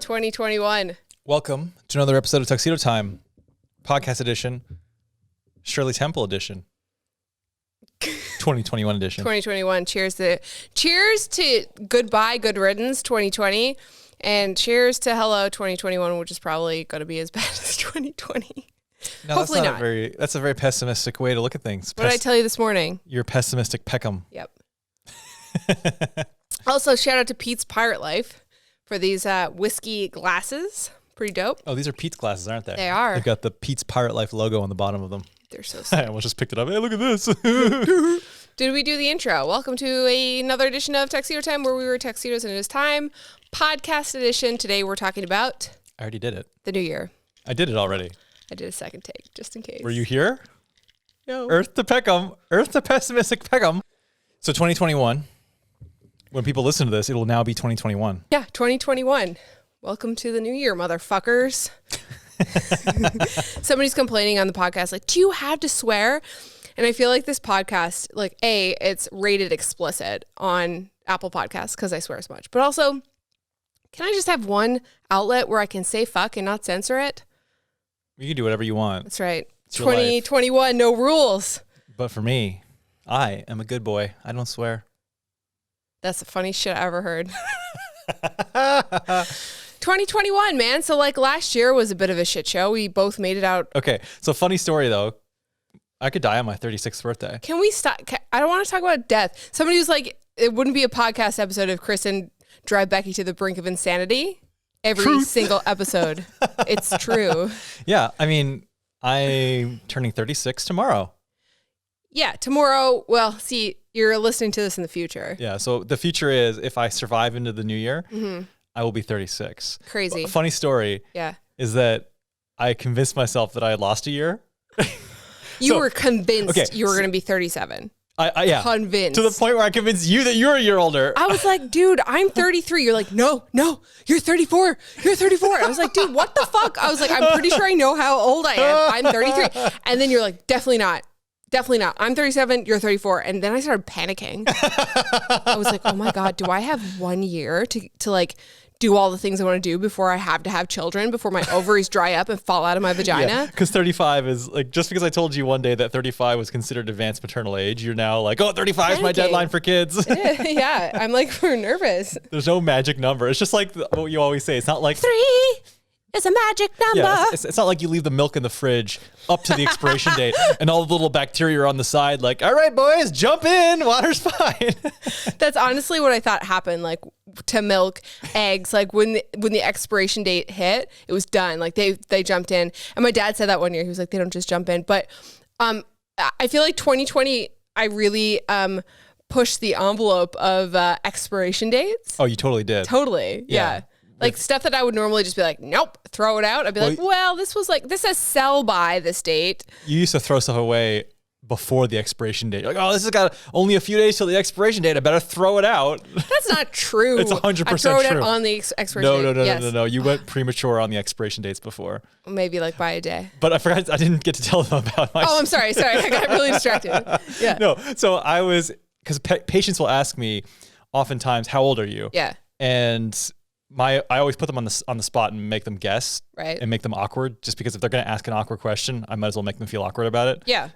2021. Welcome to another episode of Tuxedo Time, podcast edition, Shirley Temple edition, 2021 edition. 2021. Cheers to goodbye, good riddance, 2020, and cheers to hello, 2021, which is probably going to be as bad as 2020. No, Hopefully not. That's a very pessimistic way to look at things. What did I tell you this morning? You're pessimistic Peckham. Yep. Also, shout out to Pete's Pirate Life for these whiskey glasses. Pretty dope. Oh, these are Pete's glasses, aren't they? They are. They've got the Pete's Pirate Life logo on the bottom of them. They're so sick. I almost just picked it up. Hey, look at this. Did we do the intro? Welcome to another edition of Tuxedo Time, where we wear tuxedos and it is time. Podcast edition. Today we're talking about... I already did it. The new year. I did it already. I did a second take, just in case. Were you here? No. Earth to Peckham. Earth to pessimistic Peckham. So 2021, when people listen to this, it will now be 2021. Yeah, 2021. Welcome to the new year, motherfuckers. Somebody's complaining on the podcast, like, do you have to swear? And I feel like this podcast, like, it's rated explicit on Apple Podcasts because I swear so much. But also, can I just have one outlet where I can say fuck and not censor it? You can do whatever you want. That's right. It's your life. 2021, no rules. But for me, I am a good boy. I don't swear. That's the funniest shit I ever heard. 2021, man. So like last year was a bit of a shit show. We both made it out. Okay. So funny story though. I could die on my 36th birthday. Can we stop? I don't want to talk about death. Somebody was like, it wouldn't be a podcast episode if Chris and drive Becki to the brink of insanity. Every single episode. It's true. Yeah. I mean, I'm turning 36 tomorrow. Yeah. Tomorrow. Well, see, you're listening to this in the future. Yeah. So the future is if I survive into the new year, I will be 36. Crazy. A funny story is that I convinced myself that I had lost a year. You were convinced you were going to be 37. Yeah. Convinced. To the point where I convinced you that you're a year older. I was like, dude, I'm 33. You're like, no, you're 34. You're 34. I was like, dude, what the fuck? I was like, I'm pretty sure I know how old I am. I'm 33. And then you're like, definitely not. Definitely not. I'm 37. You're 34. And then I started panicking. I was like, oh my God, do I have 1 year to like do all the things I want to do before I have to have children, before my ovaries dry up and fall out of my vagina? Because 35 is like, just because I told you one day that 35 was considered advanced maternal age, you're now like, oh, 35 is my deadline for kids. Yeah, I'm like, we're nervous. There's no magic number. It's just like what you always say. It's not like 3 is a magic number. Yeah, it's not like you leave the milk in the fridge up to the expiration date and all the little bacteria are on the side like, all right, boys, jump in. Water's fine. That's honestly what I thought happened, like to milk, eggs. Like when the expiration date hit, it was done. Like they jumped in. And my dad said that one year. He was like, they don't just jump in. But I feel like 2020, I really pushed the envelope of expiration dates. Oh, you totally did. Totally. Yeah. Like stuff that I would normally just be like, nope, throw it out. I'd be like, well, this says sell by this date. You used to throw stuff away before the expiration date. You're like, oh, this has got only a few days till the expiration date. I better throw it out. That's not true. It's 100% I throw it true. out on the expiration date. No. You went premature on the expiration dates before. Maybe like by a day. But I forgot, I didn't get to tell them about my... Oh, I'm sorry. I got really distracted. Yeah. No, so I was... Because patients will ask me oftentimes, how old are you? Yeah. And... I always put them on the spot and make them guess, right? And make them awkward. Just because if they're going to ask an awkward question, I might as well make them feel awkward about it. Yeah,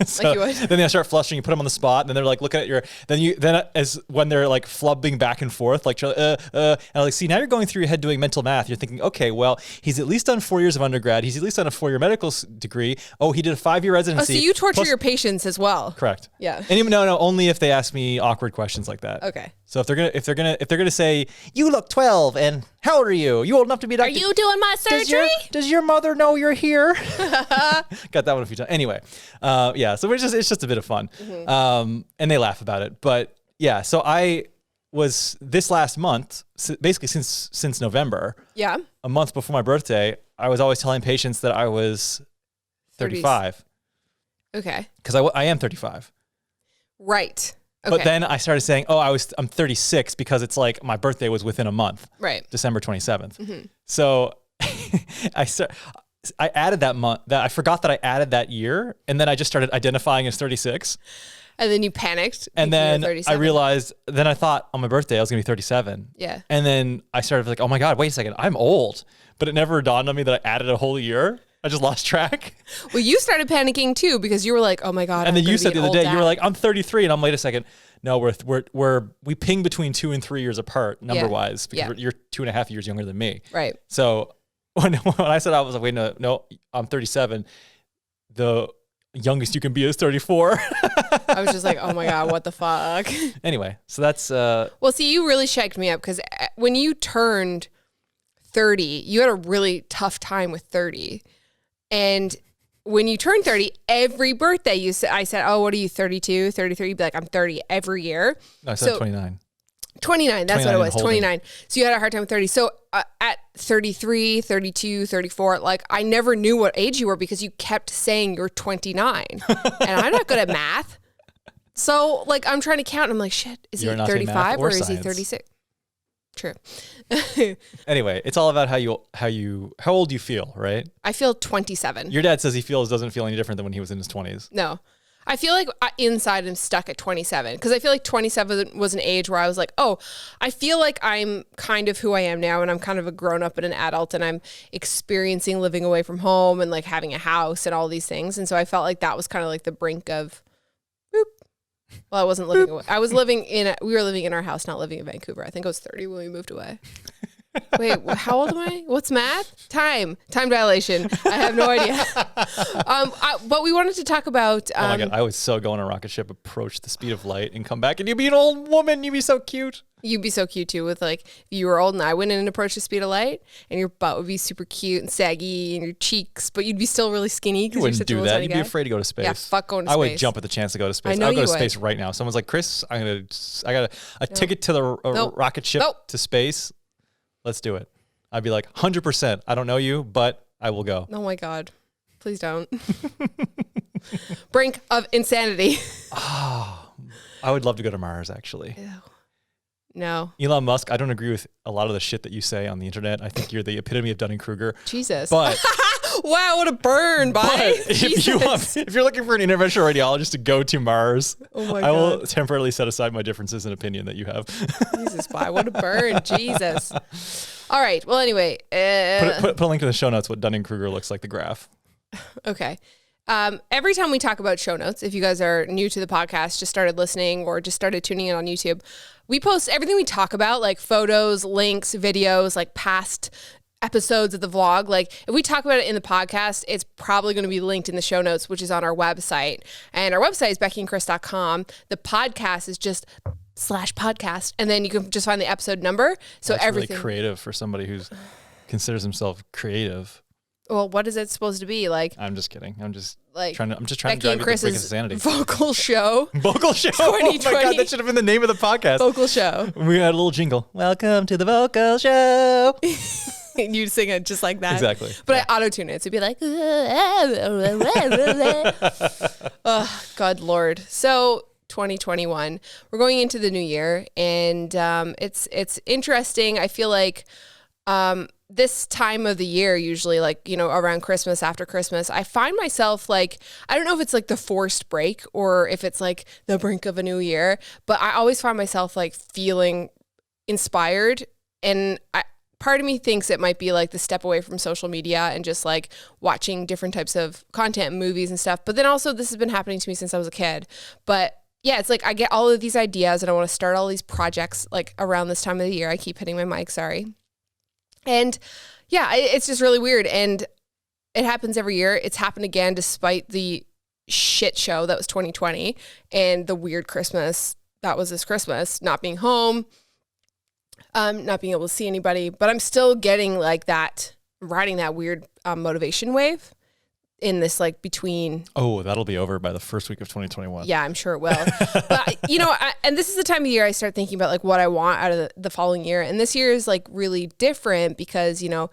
so like you would. Then they start flushing. You put them on the spot, and then they're like looking at your. Then as when they're like flubbing back and forth, like and I'm like, see, now you're going through your head doing mental math. You're thinking, okay, well, he's at least done 4 years of undergrad. He's at least done a 4-year medical degree. Oh, he did a 5-year residency. Oh, so you torture your patients as well. Correct. Yeah. And even, no, only if they ask me awkward questions like that. Okay. So if they're gonna say, you look 12 and how old are you? You old enough to be a doctor? Are you doing my surgery? Does your mother know you're here? Got that one a few times. Anyway, yeah. So it's just a bit of fun, and they laugh about it. But yeah, so I was this last month, basically since November. Yeah. A month before my birthday, I was always telling patients that I was 35. 30s. Okay. Because I am 35. Right. Okay. But then I started saying, oh, I'm 36 because it's like my birthday was within a month. Right. December 27th. So I added that month. That I forgot that I added that year, and then I just started identifying as 36. And then you panicked. And then I realized, then I thought on my birthday, I was going to be 37. Yeah. And then I started like, oh my God, wait a second, I'm old. But it never dawned on me that I added a whole year. I just lost track. Well, you started panicking too because you were like, "Oh my God!" And then you said the other day, you were like, "I'm 33," and I'm wait a second. No, we ping between 2 and 3 years apart number wise because you're 2.5 years younger than me. Right. So when I said I was like, wait, no, I'm 37. The youngest you can be is 34. I was just like, "Oh my God, what the fuck?" Anyway, so that's. Well, see, you really shacked me up because when you turned 30, you had a really tough time with 30. And when you turn 30, every birthday I said, oh, what are you, 32, 33? You'd be like, I'm 30 every year. No, I said 29. 29, that's 29 what it was, 29. So you had a hard time with 30. So at 33, 32, 34, like I never knew what age you were because you kept saying you're 29. And I'm not good at math. So like I'm trying to count and I'm like, shit, is he 35 or is he 36? True. Anyway, it's all about how old you feel, right? I feel 27. Your dad says doesn't feel any different than when he was in his 20s. No. I feel like inside I'm stuck at 27 because I feel like 27 was an age where I was like, oh, I feel like I'm kind of who I am now and I'm kind of a grown up and an adult and I'm experiencing living away from home and like having a house and all these things. And so I felt like that was kind of like the brink of boop. Well, I wasn't living away. We were living in our house, not living in Vancouver. I think I was 30 when we moved away. Wait, how old am I? What's math? Time dilation. I have no idea. But we wanted to talk about. Oh my God, I would so go on a rocket ship, approach the speed of light, and come back, and you'd be an old woman. You'd be so cute. You'd be so cute too. With like, if you were old and I went in and approached the speed of light, and your butt would be super cute and saggy, and your cheeks, but you'd be still really skinny. You wouldn't do that. You'd be afraid to go to space. Yeah, fuck going to space. I would jump at the chance to go to space. I would go to space right now. Someone's like, Chris, I got a ticket to the rocket ship to space. Let's do it. I'd be like, 100%. I don't know you, but I will go. Oh my God. Please don't. Brink of insanity. Oh, I would love to go to Mars, actually. Ew. No. Elon Musk, I don't agree with a lot of the shit that you say on the internet. I think you're the epitome of Dunning-Kruger. Jesus. But wow, what a burn, bye. If you're looking for an interventional radiologist to go to Mars, I will temporarily set aside my differences in opinion that you have. Jesus, bye. What a burn. Jesus. All right. Well, anyway. Put a link to the show notes what Dunning-Kruger looks like, the graph. Okay. Every time we talk about show notes, if you guys are new to the podcast, just started listening or just started tuning in on YouTube, we post everything we talk about, like photos, links, videos, like past episodes of the vlog. Like if we talk about it in the podcast, it's probably going to be linked in the show notes, which is on our website. And our website is beckyandchris.com. The podcast is just /podcast. And then you can just find the episode number. So that's everything. Really creative for somebody who considers himself creative. Well, what is it supposed to be? Like, I'm just kidding. I'm just like trying to Becki drive and you to Chris's break insanity. Vocal show. Vocal show. 2020. Oh my God, that should have been the name of the podcast. Vocal show. We had a little jingle. Welcome to the vocal show. And you'd sing it just like that. Exactly. But I auto-tune it. So it'd be like, oh, God Lord. So 2021, we're going into the new year and it's interesting. I feel like this time of the year, usually like, you know, around Christmas, after Christmas, I find myself like, I don't know if it's like the forced break or if it's like the brink of a new year, but I always find myself like feeling inspired. And part of me thinks it might be like the step away from social media and just like watching different types of content, movies and stuff. But then also this has been happening to me since I was a kid. But yeah, it's like I get all of these ideas and I want to start all these projects like around this time of the year. I keep hitting my mic, sorry. And yeah, it's just really weird. And it happens every year. It's happened again despite the shit show that was 2020 and the weird Christmas that was this Christmas, not being home, not being able to see anybody. But I'm still getting like that, riding that weird motivation wave in this like between. Oh, that'll be over by the first week of 2021. Yeah, I'm sure it will. But you know, and this is the time of year I start thinking about like what I want out of the following year. And this year is like really different because, you know,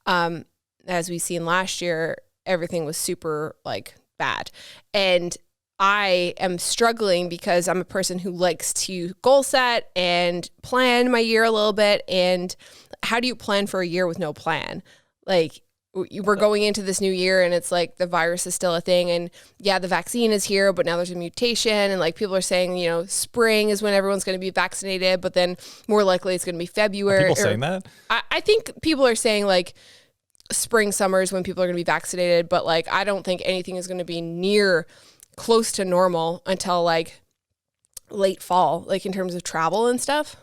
as we seen last year, everything was super like bad. And I am struggling because I'm a person who likes to goal set and plan my year a little bit. And how do you plan for a year with no plan? Like, we're going into this new year and it's like the virus is still a thing, and yeah, the vaccine is here, but now there's a mutation, and like people are saying, you know, spring is when everyone's going to be vaccinated, but then more likely it's going to be February. Are people saying that? I think people are saying like spring, summer is when people are going to be vaccinated, but like I don't think anything is going to be near close to normal until like late fall, like in terms of travel and stuff.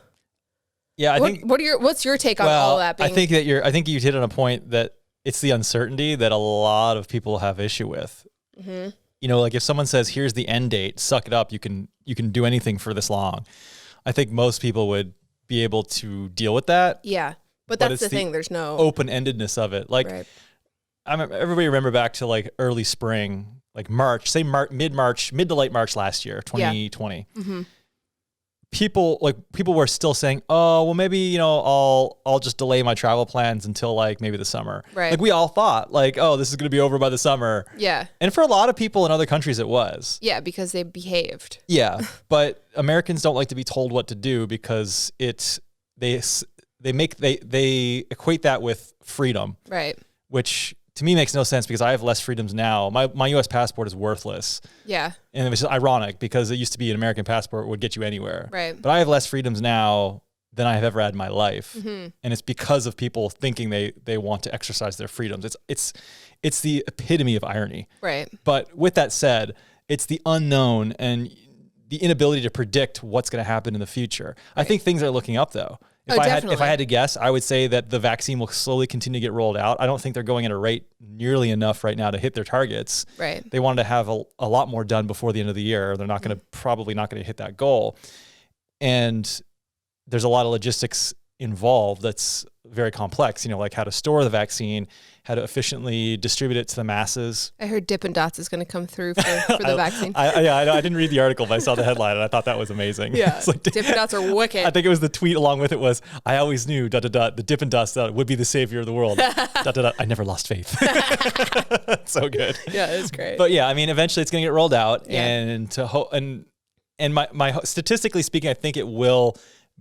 Yeah, I think. What's your take on all of that? I think you hit on a point that it's the uncertainty that a lot of people have issue with. Mm-hmm. You know, like if someone says, "Here's the end date, suck it up. You can do anything for this long." I think most people would be able to deal with that. Yeah, but that's the thing. There's no open-endedness of it. Like, right. Everybody remember back to like early spring, like March, say mid to late March last year, 2020. Yeah. Mm-hmm. People were still saying, oh, well, maybe, you know, I'll just delay my travel plans until like maybe the summer. Right. Like we all thought like, oh, this is going to be over by the summer. Yeah. And for a lot of people in other countries, it was. Yeah, because they behaved. Yeah. But Americans don't like to be told what to do because they equate that with freedom. Right. Which to me makes no sense because I have less freedoms now. My U.S. passport is worthless. Yeah. And it was just ironic because it used to be an American passport would get you anywhere. Right. But I have less freedoms now than I have ever had in my life. Mm-hmm. And it's because of people thinking they want to exercise their freedoms. It's the epitome of irony. Right. But with that said, it's the unknown and the inability to predict what's going to happen in the future. Right. I think things are looking up though. If I had to guess, I would say that the vaccine will slowly continue to get rolled out. I don't think they're going at a rate nearly enough right now to hit their targets. Right. They wanted to have a lot more done before the end of the year. They're probably not going to hit that goal. And there's a lot of logistics involved that's very complex, you know, like how to store the vaccine, how to efficiently distribute it to the masses. I heard Dippin' Dots is going to come through for the vaccine. I didn't read the article, but I saw the headline and I thought that was amazing. Yeah, like, Dippin' Dots are wicked. I think it was the tweet along with it was, I always knew, the Dippin' Dots would be the savior of the world. I never lost faith. So good. Yeah, it's great. But yeah, I mean, eventually it's going to get rolled out, and my statistically speaking, I think it will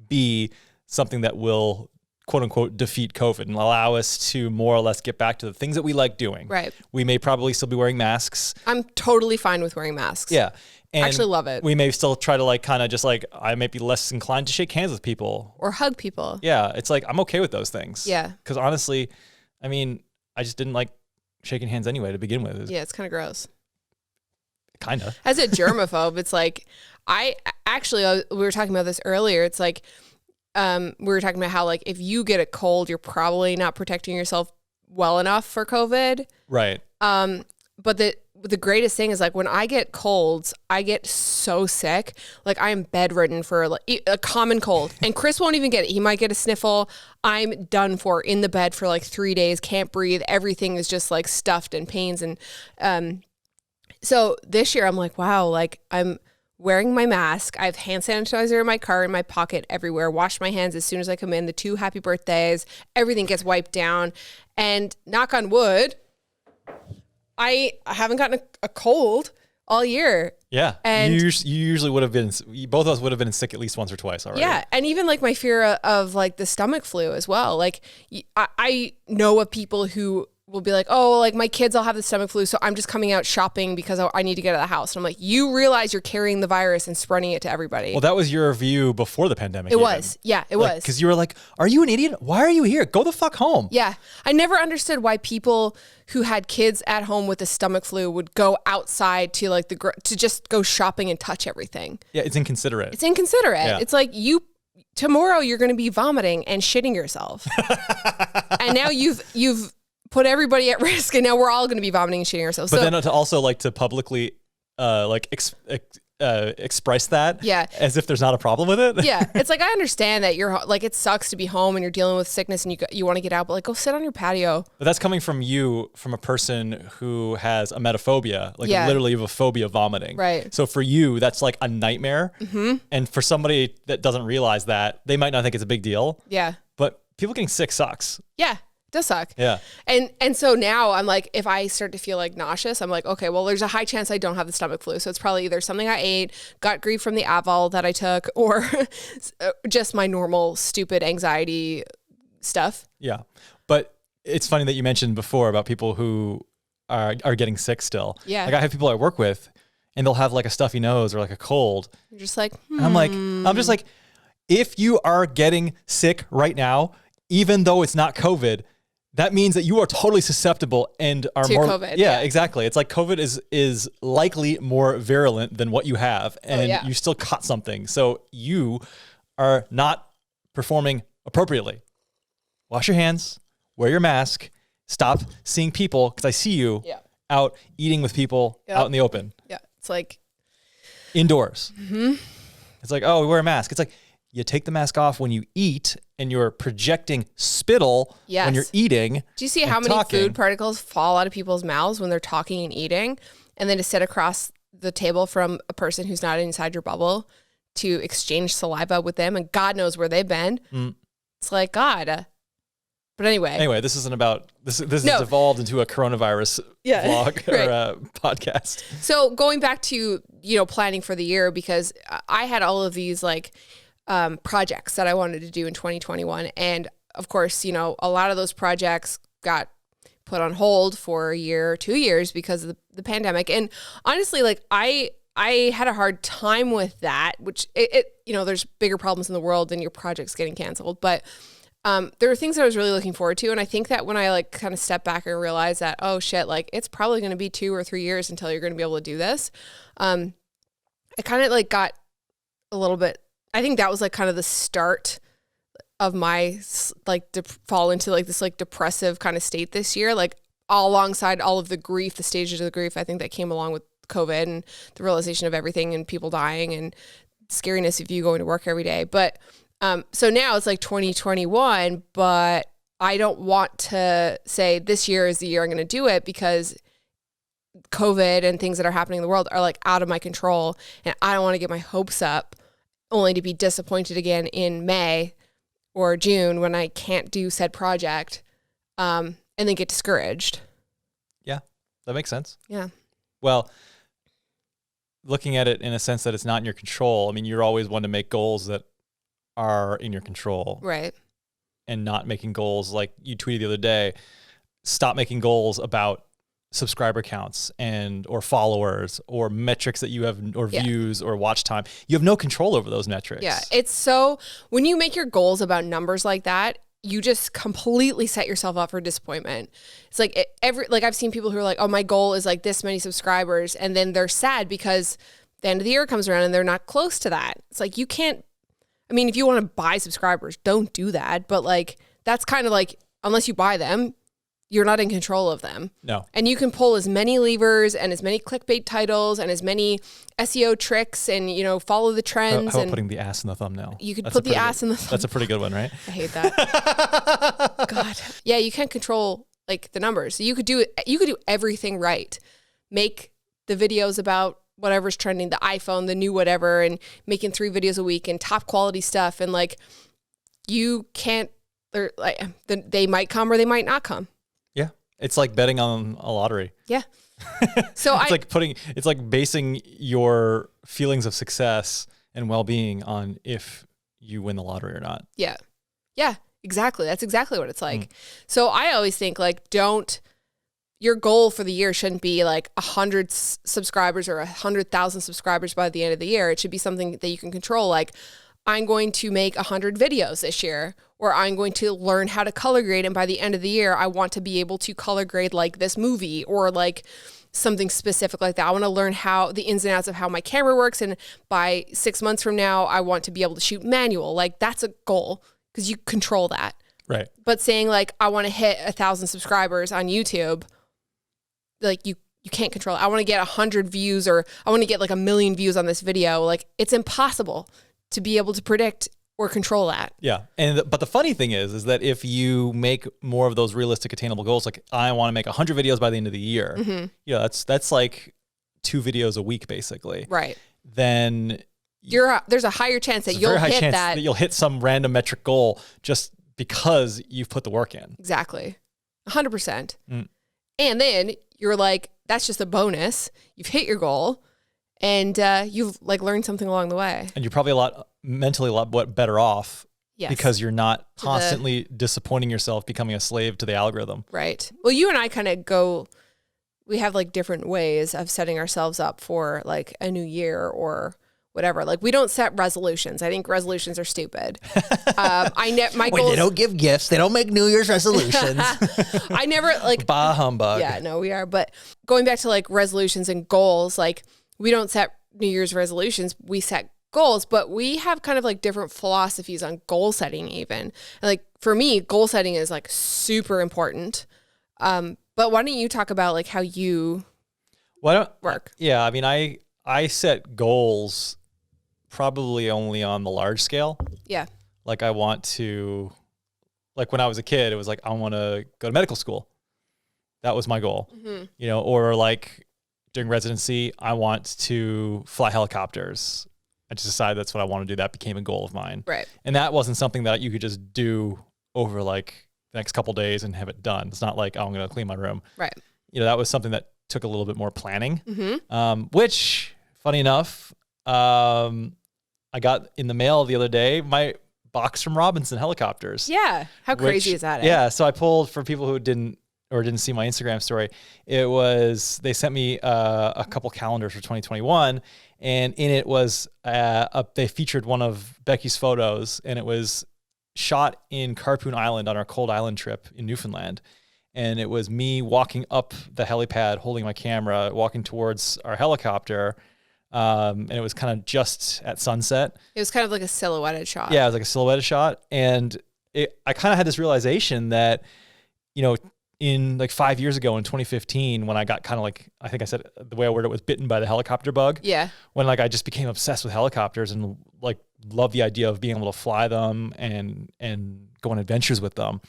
be something that will quote unquote defeat COVID and allow us to more or less get back to the things that we like doing. Right. We may probably still be wearing masks. I'm totally fine with wearing masks. Yeah. And I actually love it. We may still try to like kind of just like, I may be less inclined to shake hands with people. Or hug people. Yeah. It's like, I'm okay with those things. Yeah. Because honestly, I mean, I just didn't like shaking hands anyway to begin with. Yeah, it's kind of gross. Kind of. As a germaphobe, it's like, we were talking about this earlier. It's like, we were talking about how like if you get a cold, you're probably not protecting yourself well enough for COVID. Right. But the greatest thing is like when I get colds, I get so sick. Like I am bedridden for like a common cold, and Chris won't even get it. He might get a sniffle. I'm done for in the bed for like 3 days. Can't breathe. Everything is just like stuffed and pains. And so this year I'm like, wow, like I'm wearing my mask. I have hand sanitizer in my car, in my pocket, everywhere. Wash my hands as soon as I come in. The 2 happy birthdays, everything gets wiped down. And knock on wood, I haven't gotten a cold all year. Yeah. And you usually would have been, both of us would have been sick at least once or twice already. Yeah. And even like my fear of like the stomach flu as well. Like I know of people who will be like, oh, like my kids all have the stomach flu, so I'm just coming out shopping because I need to get out of the house. And I'm like, you realize you're carrying the virus and spreading it to everybody. Well, that was your view before the pandemic. It was. Yeah, it was. Because you were like, are you an idiot? Why are you here? Go the fuck home. Yeah. I never understood why people who had kids at home with the stomach flu would go outside to like to just go shopping and touch everything. Yeah, it's inconsiderate. It's inconsiderate. Yeah. It's like tomorrow you're going to be vomiting and shitting yourself. And now you've put everybody at risk, and now we're all going to be vomiting and shitting ourselves. But then to also like to publicly express that as if there's not a problem with it. Yeah. It's like, I understand that you're like, it sucks to be home and you're dealing with sickness and you want to get out, but like go sit on your patio. But that's coming from a person who has emetophobia, like literally you have a phobia of vomiting. Right. So for you, that's like a nightmare. Mm-hmm. And for somebody that doesn't realize that, they might not think it's a big deal. Yeah. But people getting sick sucks. Yeah. Does suck. Yeah. And so now I'm like, if I start to feel like nauseous, I'm like, okay, well, there's a high chance I don't have the stomach flu. So it's probably either something I ate, got grief from the Advil that I took, or just my normal stupid anxiety stuff. Yeah. But it's funny that you mentioned before about people who are getting sick still. Yeah. Like I have people I work with and they'll have like a stuffy nose or like a cold. You're just like, And I'm just like, if you are getting sick right now, even though it's not COVID, that means that you are totally susceptible and are to more COVID. Yeah, exactly. It's like COVID is likely more virulent than what you have, and you still caught something. So you are not performing appropriately. Wash your hands, wear your mask, stop seeing people, because I see you out eating with people out in the open. Yeah. It's like indoors. It's like, oh, we wear a mask. It's like you take the mask off when you eat and you're projecting spittle when you're eating. Do you see how many food particles fall out of people's mouths when they're talking and eating? And then to sit across the table from a person who's not inside your bubble to exchange saliva with them, and God knows where they've been. It's like, God. But anyway, this isn't about this. This has evolved into a coronavirus vlog or a podcast. So going back to planning for the year, because I had all of these like projects that I wanted to do in 2021, and of course, a lot of those projects got put on hold for a year or 2 years because of the pandemic. And honestly, like I had a hard time with that, which there's bigger problems in the world than your projects getting canceled, but. There were things that I was really looking forward to. And I think that when I like kind of step back and realize that, oh shit, like it's probably going to be 2 or 3 years until you're going to be able to do this. I kind of like got a little bit, I think that was like kind of the start of my like fall into like this like depressive kind of state this year, like all alongside all of the grief, the stages of the grief, I think that came along with COVID and the realization of everything and people dying and scariness of you going to work every day. But so now it's like 2021, but I don't want to say this year is the year I'm going to do it because COVID and things that are happening in the world are like out of my control. And I don't want to get my hopes up only to be disappointed again in May or June when I can't do said project, and then get discouraged. Yeah, that makes sense. Yeah. Well, looking at it in a sense that it's not in your control, I mean, you're always one to make goals that are in your control. Right. And not making goals like you tweeted the other day. Stop making goals about subscriber counts or followers or metrics that you have or views or watch time. You have no control over those metrics. Yeah. It's so when you make your goals about numbers like that, you just completely set yourself up for disappointment. It's like I've seen people who are like, oh, my goal is like this many subscribers. And then they're sad because the end of the year comes around and they're not close to that. It's like, you can't, I mean, if you want to buy subscribers, don't do that. But like, that's kind of like, unless you buy them, you're not in control of them. No. And you can pull as many levers and as many clickbait titles and as many SEO tricks and, follow the trends. How about putting the ass in the thumbnail? You could put the ass in the thumbnail. That's a pretty good one, right? I hate that. God. Yeah, you can't control like the numbers. You could do everything right. Make the videos about whatever's trending, the iPhone, the new whatever, and making 3 videos a week and top quality stuff. And like, you can't, they might come or they might not come. Yeah. It's like betting on a lottery. Yeah. So it's like basing your feelings of success and well-being on if you win the lottery or not. Yeah. Yeah, exactly. That's exactly what it's like. So I always think like, your goal for the year shouldn't be like 100 subscribers or 100,000 subscribers by the end of the year. It should be something that you can control. Like, I'm going to make 100 videos this year, or I'm going to learn how to color grade. And by the end of the year, I want to be able to color grade like this movie or like something specific like that. I want to learn how the ins and outs of how my camera works. And by 6 months from now, I want to be able to shoot manual. Like, that's a goal because you control that. Right. But saying like, I want to hit 1,000 subscribers on YouTube, like you can't control it. I want to get 100 views or I want to get like 1 million views on this video. Like, it's impossible to be able to predict or control that. Yeah. But the funny thing is that if you make more of those realistic attainable goals, like I want to make 100 videos by the end of the year, that's like 2 videos a week basically. Right. Then there's a higher chance that you'll hit that. You'll hit some random metric goal just because you've put the work in. Exactly. 100%. And then you're like, that's just a bonus. You've hit your goal and you've like learned something along the way. And you're probably mentally a lot better off Yes. Because you're not constantly disappointing yourself, becoming a slave to the algorithm. Right. Well, you and I kind of we have like different ways of setting ourselves up for like a new year or whatever. Like we don't set resolutions. I think resolutions are stupid. My goals, they don't give gifts. They don't make New Year's resolutions. I never like bah humbug. Yeah, no, we are. But going back to like resolutions and goals, like we don't set New Year's resolutions. We set goals, but we have kind of like different philosophies on goal setting even. And like for me, goal setting is like super important. But why don't you talk about like how you work? Yeah, I mean, I set goals probably only on the large scale. Yeah. Like I want to, like when I was a kid, it was like, I want to go to medical school. That was my goal, you know, or like during residency, I want to fly helicopters. I just decided that's what I want to do. That became a goal of mine. Right. And that wasn't something that you could just do over like the next couple of days and have it done. It's not like, oh, I'm going to clean my room. Right. You know, that was something that took a little bit more planning, which funny enough, I got in the mail the other day, my box from Robinson Helicopters. Yeah. How crazy is that? Yeah. So I pulled, for people who didn't see my Instagram story, they sent me a couple calendars for 2021, and in it was they featured one of Becky's photos, and it was shot in Harpoon Island on our Cold Island trip in Newfoundland. And it was me walking up the helipad, holding my camera, walking towards our helicopter. And it was kind of just at sunset. It was kind of like a silhouetted shot. Yeah, it was like a silhouetted shot. And I kind of had this realization that, you know, in like 5 years ago in 2015, when I got kind of like, I think I said the way I worded it was bitten by the helicopter bug. Yeah. When like I just became obsessed with helicopters and like love the idea of being able to fly them and go on adventures with them.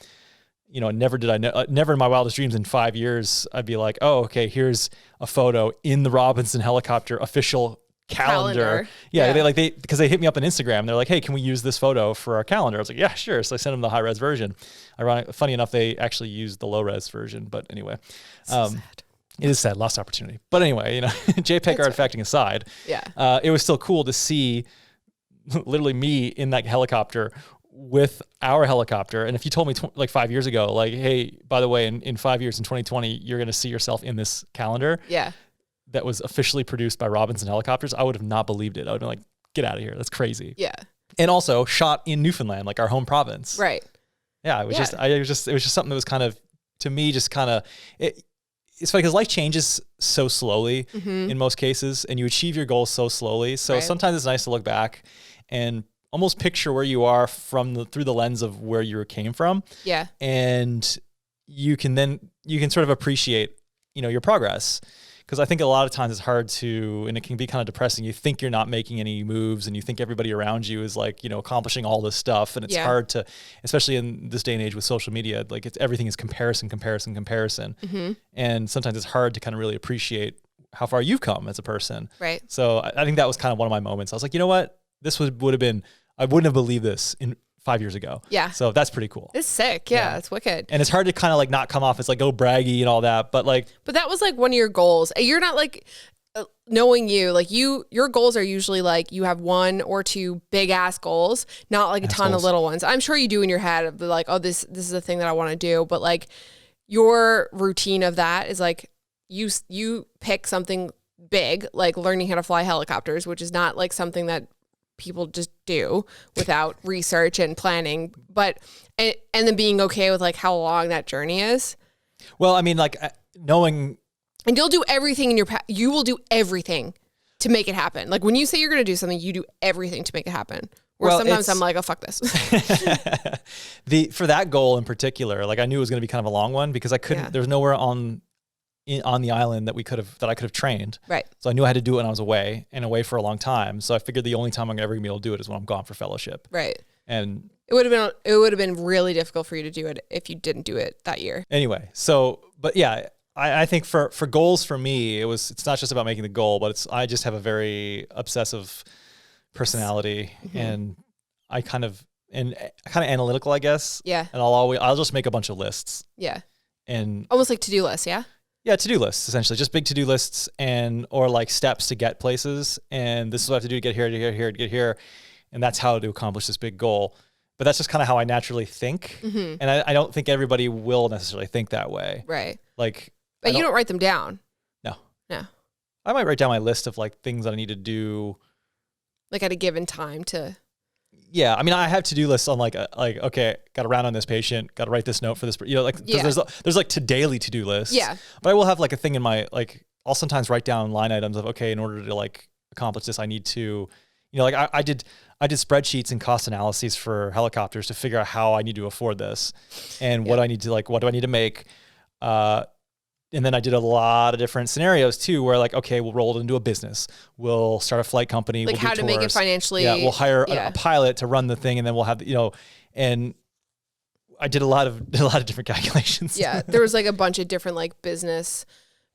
You know, never in my wildest dreams in 5 years, I'd be like, oh, okay, here's a photo in the Robinson helicopter official calendar. Yeah. Because they hit me up on Instagram. They're like, hey, can we use this photo for our calendar? I was like, yeah, sure. So I sent them the high res version. Funny enough, they actually used the low res version, but anyway, sad. It is sad, lost opportunity. But anyway, you know, JPEG artifacting aside, it was still cool to see literally me in that helicopter with our helicopter. And if you told me like 5 years ago, like, hey, by the way, in 5 years in 2020, you're going to see yourself in this calendar. Yeah. That was officially produced by Robinson Helicopters, I would have not believed it. I would have been like, get out of here. That's crazy. Yeah. And also shot in Newfoundland, like our home province. Right. Yeah. It was just something that was kind of, to me, just kind of, it's funny because life changes so slowly in most cases, and you achieve your goals so slowly. So sometimes it's nice to look back and almost picture where you are through the lens of where you came from. Yeah. And you can sort of appreciate, you know, your progress. Because I think a lot of times it's hard to, and it can be kind of depressing. You think you're not making any moves, and you think everybody around you is like, you know, accomplishing all this stuff. And it's hard to, especially in this day and age with social media, like everything is comparison. And sometimes it's hard to kind of really appreciate how far you've come as a person. Right. So I think that was kind of one of my moments. I was like, you know what, this would have been, I wouldn't have believed this in 5 years ago. Yeah. So that's pretty cool. It's sick. Yeah. It's wicked. And it's hard to kind of like not come off as like, oh, braggy and all that. But that was like one of your goals. You're not like, knowing you, like your goals are usually like you have one or two big ass goals, not like a ton of little ones. I'm sure you do in your head of like, oh, this is the thing that I want to do. But like your routine of that is like you pick something big, like learning how to fly helicopters, which is not like something that people just do without research and planning, but and then being okay with like how long that journey is. Well, I mean, like knowing, and you'll do everything in your you will do everything to make it happen. Like when you say you're going to do something, you do everything to make it happen. Or sometimes I'm like, oh, fuck this. For that goal in particular, like I knew it was going to be kind of a long one because I couldn't. There's nowhere on the island that I could have trained. Right. So I knew I had to do it when I was away for a long time. So I figured the only time I'm ever gonna be able to do it is when I'm gone for fellowship. Right. And it would have been really difficult for you to do it if you didn't do it that year. Anyway, but yeah, I think for goals for me, it's not just about making the goal, but I just have a very obsessive personality and I kind of analytical, I guess. Yeah. And I'll just make a bunch of lists. Yeah. And almost like to-do lists. Yeah. Yeah, to-do lists, essentially. Just big to-do lists or like steps to get places. And this is what I have to do to get here, to get here, to get here. And that's how to accomplish this big goal. but that's just kind of how I naturally think. And I don't think everybody will necessarily think that way. Right. Like, but you don't write them down. No. No. I might write down my list of like things that I need to do. Like at a given time to. Yeah. I mean, I have to-do lists on like, okay, got to round on this patient, got to write this note for this, like there's like daily to-do lists. Yeah. But I will have like a thing in my, like, I'll sometimes write down line items of, okay, in order to like accomplish this, I need to, like I did spreadsheets and cost analyses for helicopters to figure out how I need to afford this and what I need to what do I need to make? And then I did a lot of different scenarios too, where like, okay, we'll roll it into a business. We'll start a flight company. Like we'll how to make it financially. Yeah. We'll hire a pilot to run the thing. And then we'll have, and I did a lot of different calculations. Yeah. There was like a bunch of different like business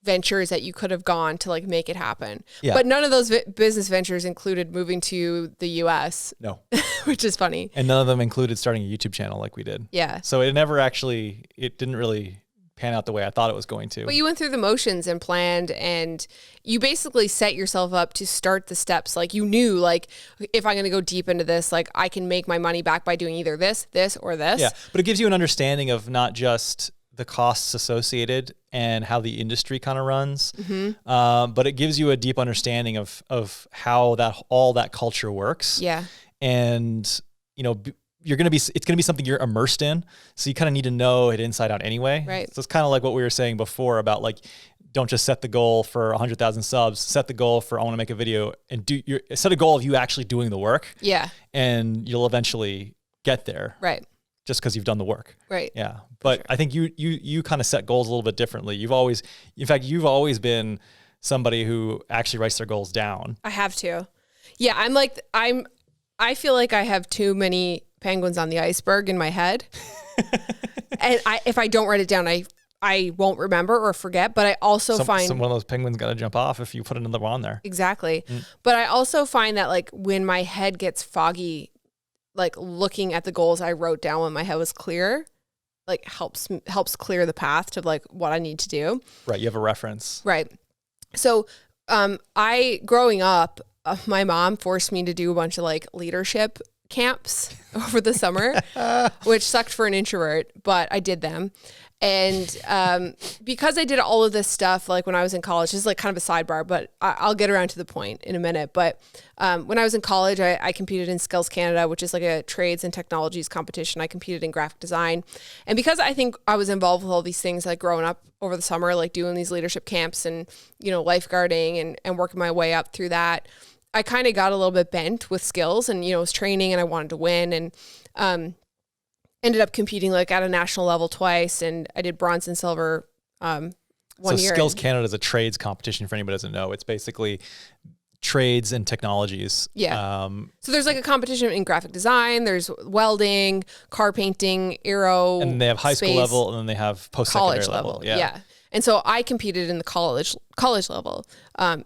ventures that you could have gone to like make it happen. Yeah. But none of those business ventures included moving to the US. No. Which is funny. And none of them included starting a YouTube channel like we did. Yeah. So it didn't really pan out the way I thought it was going to. But you went through the motions and planned, and you basically set yourself up to start the steps. Like you knew, like if I'm going to go deep into this, like I can make my money back by doing either this, or this. Yeah, but it gives you an understanding of not just the costs associated and how the industry kind of runs, but it gives you a deep understanding of how all that culture works. Yeah, and it's going to be something you're immersed in. So you kind of need to know it inside out anyway. Right. So it's kind of like what we were saying before about like, don't just set the goal for 100,000 subs, set the goal for, I want to make a video and set a goal of you actually doing the work. Yeah. And you'll eventually get there. Right. Just because you've done the work. Right. Yeah. But sure. I think you kind of set goals a little bit differently. You've always been somebody who actually writes their goals down. I have to. Yeah. I feel like I have too many penguins on the iceberg in my head. And if I don't write it down, I won't remember or forget, but I also find one of those penguins got to jump off if you put another one on there. Exactly. But I also find that like when my head gets foggy, like looking at the goals I wrote down when my head was clear, like helps clear the path to like what I need to do. Right. You have a reference. Right. So, growing up, my mom forced me to do a bunch of like leadership camps over the summer, which sucked for an introvert, but I did them. And because I did all of this stuff, like when I was in college, this is like kind of a sidebar, but I'll get around to the point in a minute. But when I was in college, I competed in Skills Canada, which is like a trades and technologies competition. I competed in graphic design. And because I think I was involved with all these things, like growing up over the summer, like doing these leadership camps and, lifeguarding and working my way up through that, I kind of got a little bit bent with skills and, was training and I wanted to win and ended up competing like at a national level twice. And I did bronze and silver one year. So Skills Canada is a trades competition for anybody who doesn't know. It's basically trades and technologies. Yeah. So there's like a competition in graphic design. There's welding, car painting, aero. And they have high school level and then they have post-secondary level. Yeah. And so I competed in the college level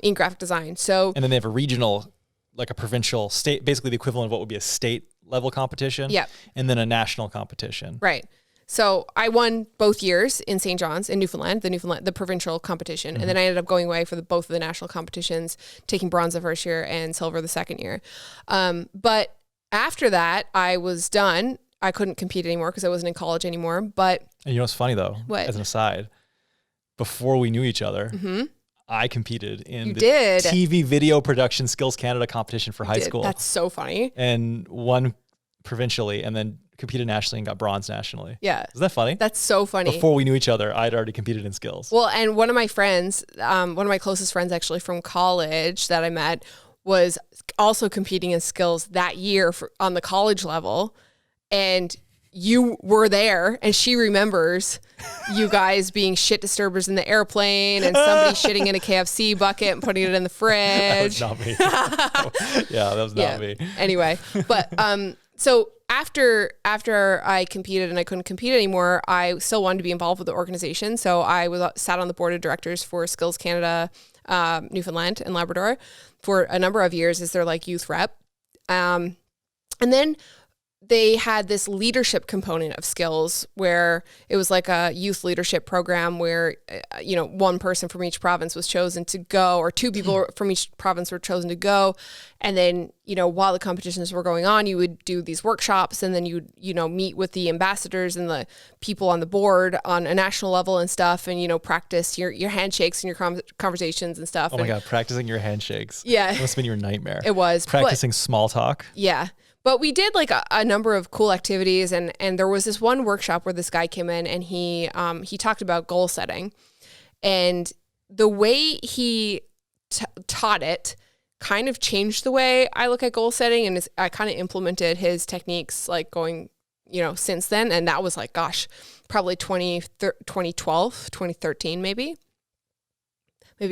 in graphic design. So and then they have a regional, like a provincial, state, basically the equivalent of what would be a state level competition. Yeah. And then a national competition. Right. So I won both years in St. John's in Newfoundland, the provincial competition. And then I ended up going away for both of the national competitions, taking bronze the first year and silver the second year. But after that, I was done. I couldn't compete anymore because I wasn't in college anymore. But and you know what's funny though? What? As an aside, before we knew each other, I competed in the TV video production Skills Canada competition for high school. That's so funny. And won provincially and then competed nationally and got bronze nationally. Yeah. Isn't that funny? That's so funny. Before we knew each other, I'd already competed in skills. Well, and one of my friends, one of my closest friends actually from college that I met was also competing in skills that year on the college level. And you were there and she remembers you guys being shit disturbers in the airplane and somebody shitting in a KFC bucket and putting it in the fridge. That was not me. Yeah, that was not me. Anyway, but so after I competed and I couldn't compete anymore, I still wanted to be involved with the organization. So I sat on the board of directors for Skills Canada, Newfoundland and Labrador for a number of years as their like youth rep. And then they had this leadership component of skills where it was like a youth leadership program where, one person from each province was chosen to go, or two people from each province were chosen to go. And then, while the competitions were going on, you would do these workshops, and then you would, meet with the ambassadors and the people on the board on a national level and stuff, and, practice your handshakes and your conversations and stuff. Oh my God, practicing your handshakes. Yeah. That must have been your nightmare. It was. Practicing small talk. Yeah. But we did like a number of cool activities, and there was this one workshop where this guy came in and he talked about goal setting, and the way he taught it kind of changed the way I look at goal setting, and I kind of implemented his techniques like going, since then. And that was like, gosh, probably 2012, 2013, maybe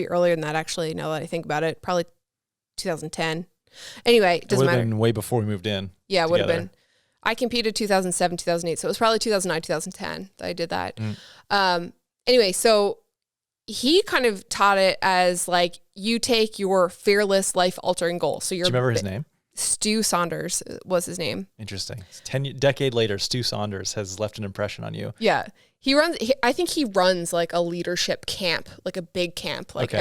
earlier than that, actually, now that I think about it, probably 2010. Anyway, it doesn't matter. It would have been way before we moved in. Yeah, it would have been. I competed 2007, 2008. So it was probably 2009, 2010 that I did that. Anyway, so he kind of taught it as like, you take your fearless life altering goal. So you're. Do you remember his name? Stu Saunders was his name. Interesting. Decade later, Stu Saunders has left an impression on you. Yeah. I think he runs like a leadership camp, like a big camp, like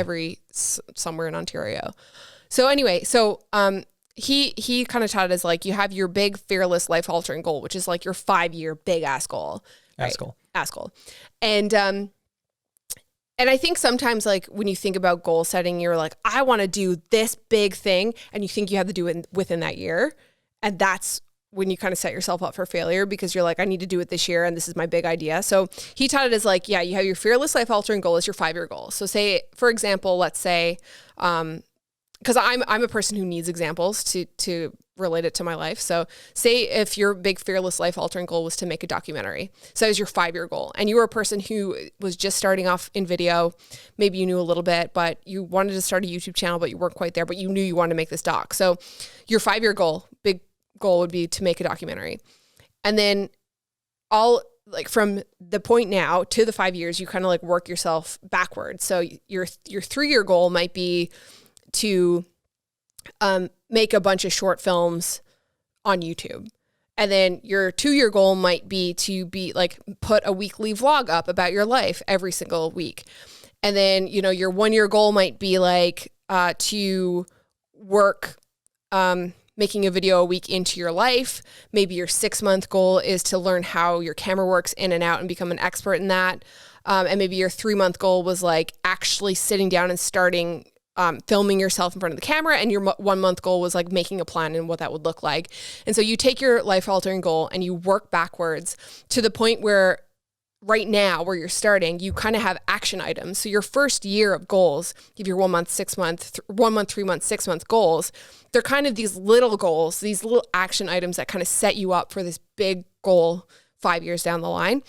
somewhere in Ontario. So anyway, he kind of taught it as like, you have your big fearless life altering goal, which is like your 5-year big ass goal. Right? Ass goal. And I think sometimes like when you think about goal setting, you're like, I want to do this big thing, and you think you have to do it within that year. And that's when you kind of set yourself up for failure, because you're like, I need to do it this year, and this is my big idea. So he taught it as like, yeah, you have your fearless life altering goal as your 5-year goal. So say, for example, let's say, because I'm a person who needs examples to relate it to my life. So say if your big fearless life altering goal was to make a documentary. So that was your 5-year goal. And you were a person who was just starting off in video. Maybe you knew a little bit, but you wanted to start a YouTube channel, but you weren't quite there, but you knew you wanted to make this doc. So your 5-year goal, big goal, would be to make a documentary. And then from the point now to the 5 years, you kind of like work yourself backwards. So your 3-year goal might be to make a bunch of short films on YouTube. And then your 2-year goal might be to put a weekly vlog up about your life every single week. And then, your 1-year goal might be like to work making a video a week into your life. Maybe your 6-month goal is to learn how your camera works in and out and become an expert in that. And maybe your 3-month goal was like actually sitting down and starting filming yourself in front of the camera, and your 1-month goal was like making a plan and what that would look like. And so you take your life altering goal and you work backwards to the point where right now where you're starting, you kind of have action items. So your first year of goals, if you're 1 month, 6 month, 1 month, 3 month, 6 month goals, they're kind of these little goals, these little action items that kind of set you up for this big goal 5 years down the line.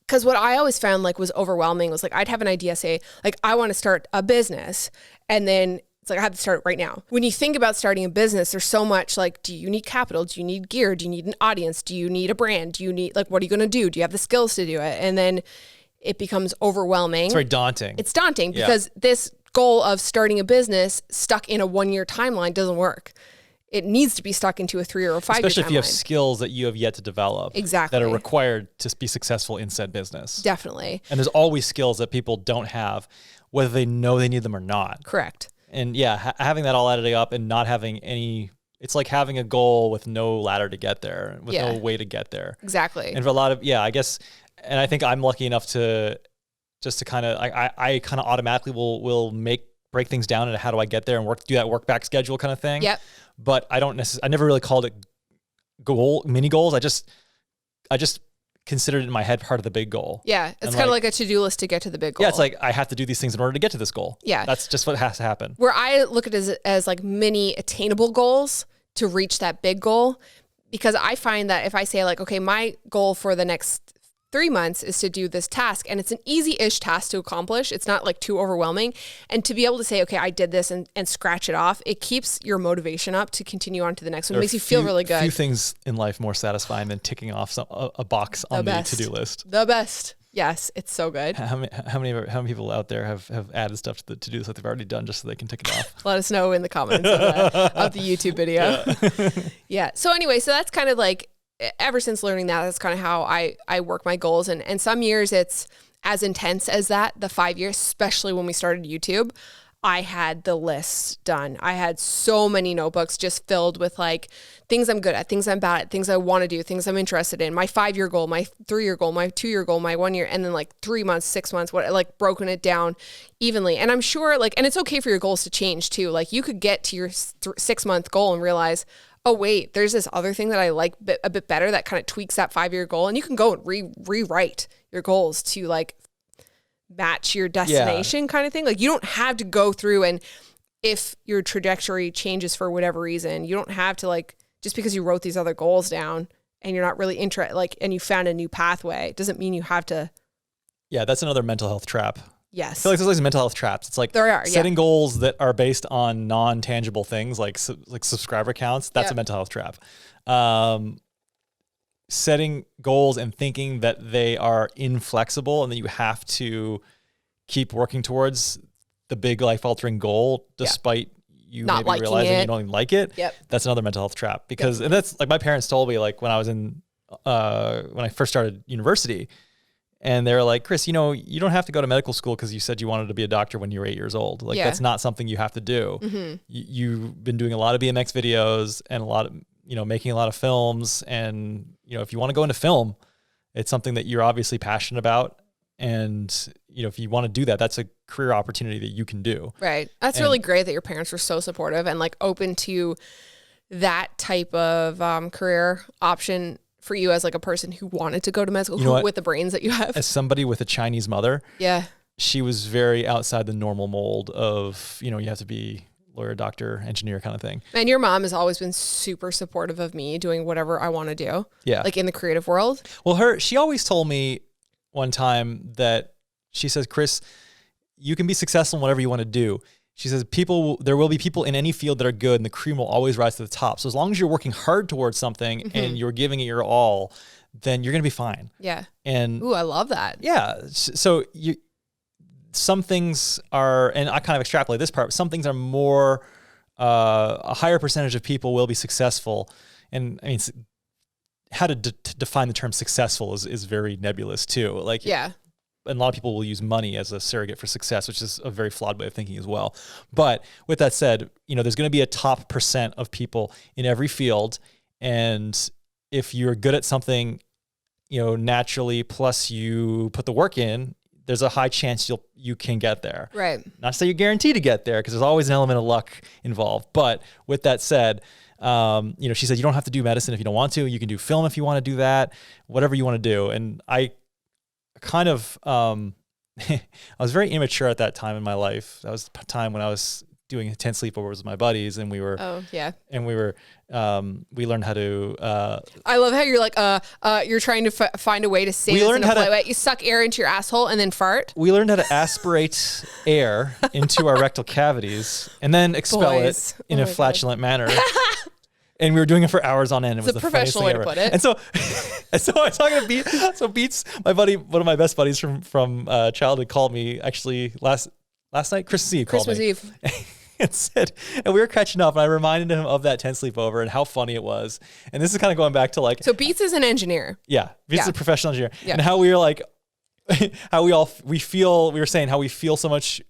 Because what I always found like was overwhelming was like, I'd have an idea, say like, I want to start a business. And then it's like, I have to start it right now. When you think about starting a business, there's so much like, do you need capital? Do you need gear? Do you need an audience? Do you need a brand? Do you need like, what are you going to do? Do you have the skills to do it? And then it becomes overwhelming. It's very daunting. It's daunting because this goal of starting a business stuck in a 1-year timeline doesn't work. It needs to be stuck into a 3 or a 5 year timeline. Especially if you have skills that you have yet to develop. Exactly. That are required to be successful in said business. Definitely. And there's always skills that people don't have, whether they know they need them or not. Correct. And yeah, having that all added up and not having any, it's like having a goal with no ladder to get there, with no way to get there. Exactly. And for a lot of, I guess, and I think I'm lucky enough to just to kind of, I kind of automatically will break things down into how do I get there and do that work back schedule kind of thing. Yep. But I never really called it mini goals. I just considered it in my head part of the big goal. Yeah. It's kind of like a to-do list to get to the big goal. Yeah. It's like, I have to do these things in order to get to this goal. Yeah. That's just what has to happen. Where I look at it as like mini attainable goals to reach that big goal. Because I find that if I say like, okay, my goal for the next 3 months is to do this task, and it's an easy-ish task to accomplish. It's not like too overwhelming. And to be able to say, okay, I did this and scratch it off, it keeps your motivation up to continue on to the next one. It makes you feel really good. Few things in life more satisfying than ticking off a box on the to-do list. The best. Yes, it's so good. How many people out there have added stuff to the to-do list that they've already done just so they can tick it off? Let us know in the comments of the YouTube video. Yeah. So anyway, so that's kind of like, ever since learning that, that's kind of how I work my goals. And some years it's as intense as that, the 5 years, especially when we started YouTube. I had the list done. I had so many notebooks just filled with like things I'm good at, things I'm bad at, things I want to do, things I'm interested in, my 5-year goal, my 3-year goal, my 2-year goal, my 1 year, and then like 3 months, 6 months, what, like broken it down evenly. And I'm sure like, and it's okay for your goals to change too. Like you could get to your 6-month goal and realize, oh wait, there's this other thing that I like a bit better that kind of tweaks that 5-year goal. And you can go and rewrite your goals to like match your destination kind of thing. Like you don't have to go through, and if your trajectory changes for whatever reason, you don't have to like, just because you wrote these other goals down and you're not really interested, like, and you found a new pathway, doesn't mean you have to. Yeah, that's another mental health trap. Yes. I feel like there's mental health traps. It's like there are, setting goals that are based on non-tangible things like subscriber counts. That's a mental health trap. Setting goals and thinking that they are inflexible and that you have to keep working towards the big life-altering goal despite you not maybe realizing you don't even like it. Yep. That's another mental health trap because and that's like my parents told me like when I was when I first started university, and they were like, Chris, you know, you don't have to go to medical school because you said you wanted to be a doctor when you were 8 years old. Like that's not something you have to do. Mm-hmm. You've been doing a lot of BMX videos and a lot of, you know, making a lot of films. And, you know, if you want to go into film, it's something that you're obviously passionate about. And, you know, if you want to do that, that's a career opportunity that you can do. Right. That's really great that your parents were so supportive and like open to that type of career option for you as like a person who wanted to go to med school with the brains that you have. As somebody with a Chinese mother, she was very outside the normal mold of, you know, you have to be lawyer, doctor, engineer kind of thing. And your mom has always been super supportive of me doing whatever I want to do. Yeah. Like in the creative world. Well, she always told me one time that she says, Chris, you can be successful in whatever you want to do. She says, there will be people in any field that are good and the cream will always rise to the top. So as long as you're working hard towards something and you're giving it your all, then you're going to be fine. Yeah. And ooh, I love that. Yeah. So some things are, and I kind of extrapolate this part, some things are more, a higher percentage of people will be successful. And I mean, how to define the term successful is very nebulous too. Like, and a lot of people will use money as a surrogate for success, which is a very flawed way of thinking as well. But with that said, you know, there's going to be a top percent of people in every field. And if you're good at something, you know, naturally, plus you put the work in, there's a high chance you can get there. Right. Not to say you're guaranteed to get there because there's always an element of luck involved. But with that said, you know, she said, you don't have to do medicine if you don't want to. You can do film if you want to do that, whatever you want to do. And I kind of, I was very immature at that time in my life. That was the time when I was doing intense sleepovers with my buddies and we were, we learned how to, I love how you're like, you're trying to find a way to say this in a polite way. You suck air into your asshole and then fart. We learned how to aspirate air into our rectal cavities and then expel it in a flatulent manner. And we were doing it for hours on end. It was the professional way to put it. And so I was talking to Beats. So Beats, my buddy, one of my best buddies from childhood, called me actually last night. Christmas Eve. Christmas Eve. And said, and we were catching up, and I reminded him of that 10 sleepover and how funny it was. And this is kind of going back to like. So Beats is an engineer. Yeah, Beats is a professional engineer. Yeah. And how we were like, how we were saying how we feel so much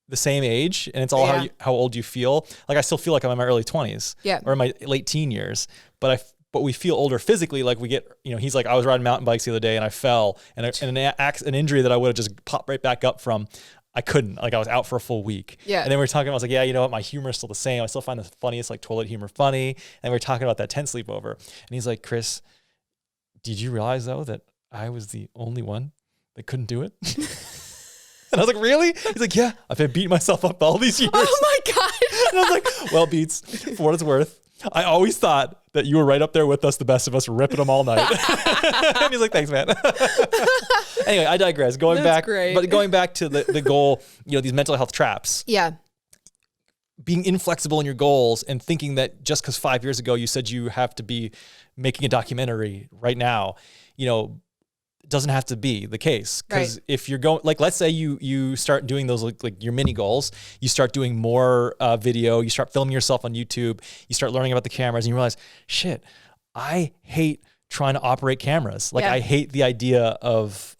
the same age, and it's all how old you feel. Like I still feel like I'm in my early 20s, or in my late teen years, but we feel older physically. Like we get, you know, he's like, I was riding mountain bikes the other day and I fell, and an injury that I would have just popped right back up from. I couldn't, like I was out for a full week. Yeah. And then we were talking, I was like, yeah, you know what? My humor is still the same. I still find the funniest like toilet humor funny. And we were talking about that 10 sleepover. And he's like, Chris, did you realize though that I was the only one that couldn't do it? And I was like, really? He's like, yeah, I've been beating myself up all these years. Oh my God. And I was like, well, Beats, for what it's worth, I always thought that you were right up there with us, the best of us, ripping them all night. And he's like, thanks, man. Anyway, I digress. Going back to the goal, you know, these mental health traps. Yeah. Being inflexible in your goals and thinking that just because 5 years ago you said you have to be making a documentary right now, you know, doesn't have to be the case. Because if you're going, like, let's say you start doing those, like your mini goals, you start doing more video, you start filming yourself on YouTube, you start learning about the cameras, and you realize, shit, I hate trying to operate cameras. Like I hate the idea of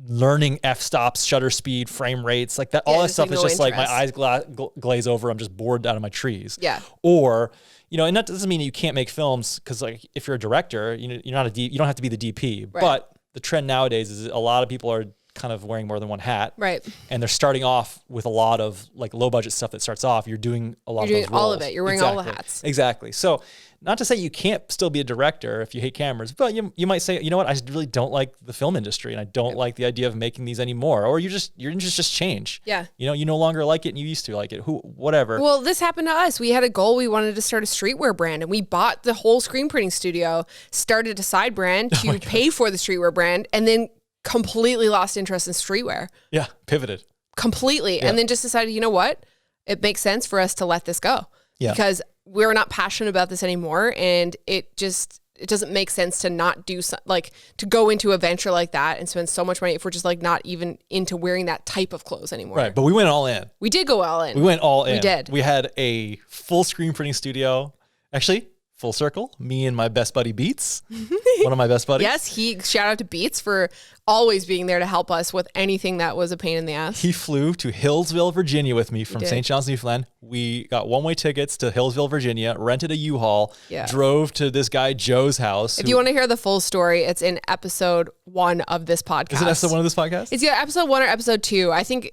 learning f-stops, shutter speed, frame rates, like that. All that stuff is just like my eyes glaze over. I'm just bored out of my trees. Yeah. Or, and that doesn't mean you can't make films, because like if you're a director, you're not you don't have to be the DP. Right. But the trend nowadays is a lot of people are kind of wearing more than one hat. Right. And they're starting off with a lot of like low budget stuff that starts off. You're doing a lot of those roles. All of it. You're wearing all the hats. Exactly. So not to say you can't still be a director if you hate cameras, but you might say, you know what, I really don't like the film industry and I don't like the idea of making these anymore. Or your interests just change. Yeah. You no longer like it and you used to like it. Whatever. Well, this happened to us. We had a goal. We wanted to start a streetwear brand, and we bought the whole screen printing studio, started a side brand to pay for the streetwear brand, and then completely lost interest in streetwear. Yeah. Pivoted. Completely. Yeah. And then just decided, you know what? It makes sense for us to let this go. Yeah. Because we're not passionate about this anymore, and it doesn't make sense to not do to go into a venture like that and spend so much money if we're just like not even into wearing that type of clothes anymore. Right, but we went all in. We did go all in. We went all in. We did. We had a full screen printing studio. Actually, full circle. Me and my best buddy Beats, one of my best buddies. Yes, shout out to Beats for always being there to help us with anything that was a pain in the ass. He flew to Hillsville, Virginia with me from St. John's, Newfoundland. We got one-way tickets to Hillsville, Virginia, rented a U-Haul, drove to this guy Joe's house. If you want to hear the full story, it's in episode 1 of this podcast. Is it episode 1 of this podcast? It's either episode 1 or episode 2. I think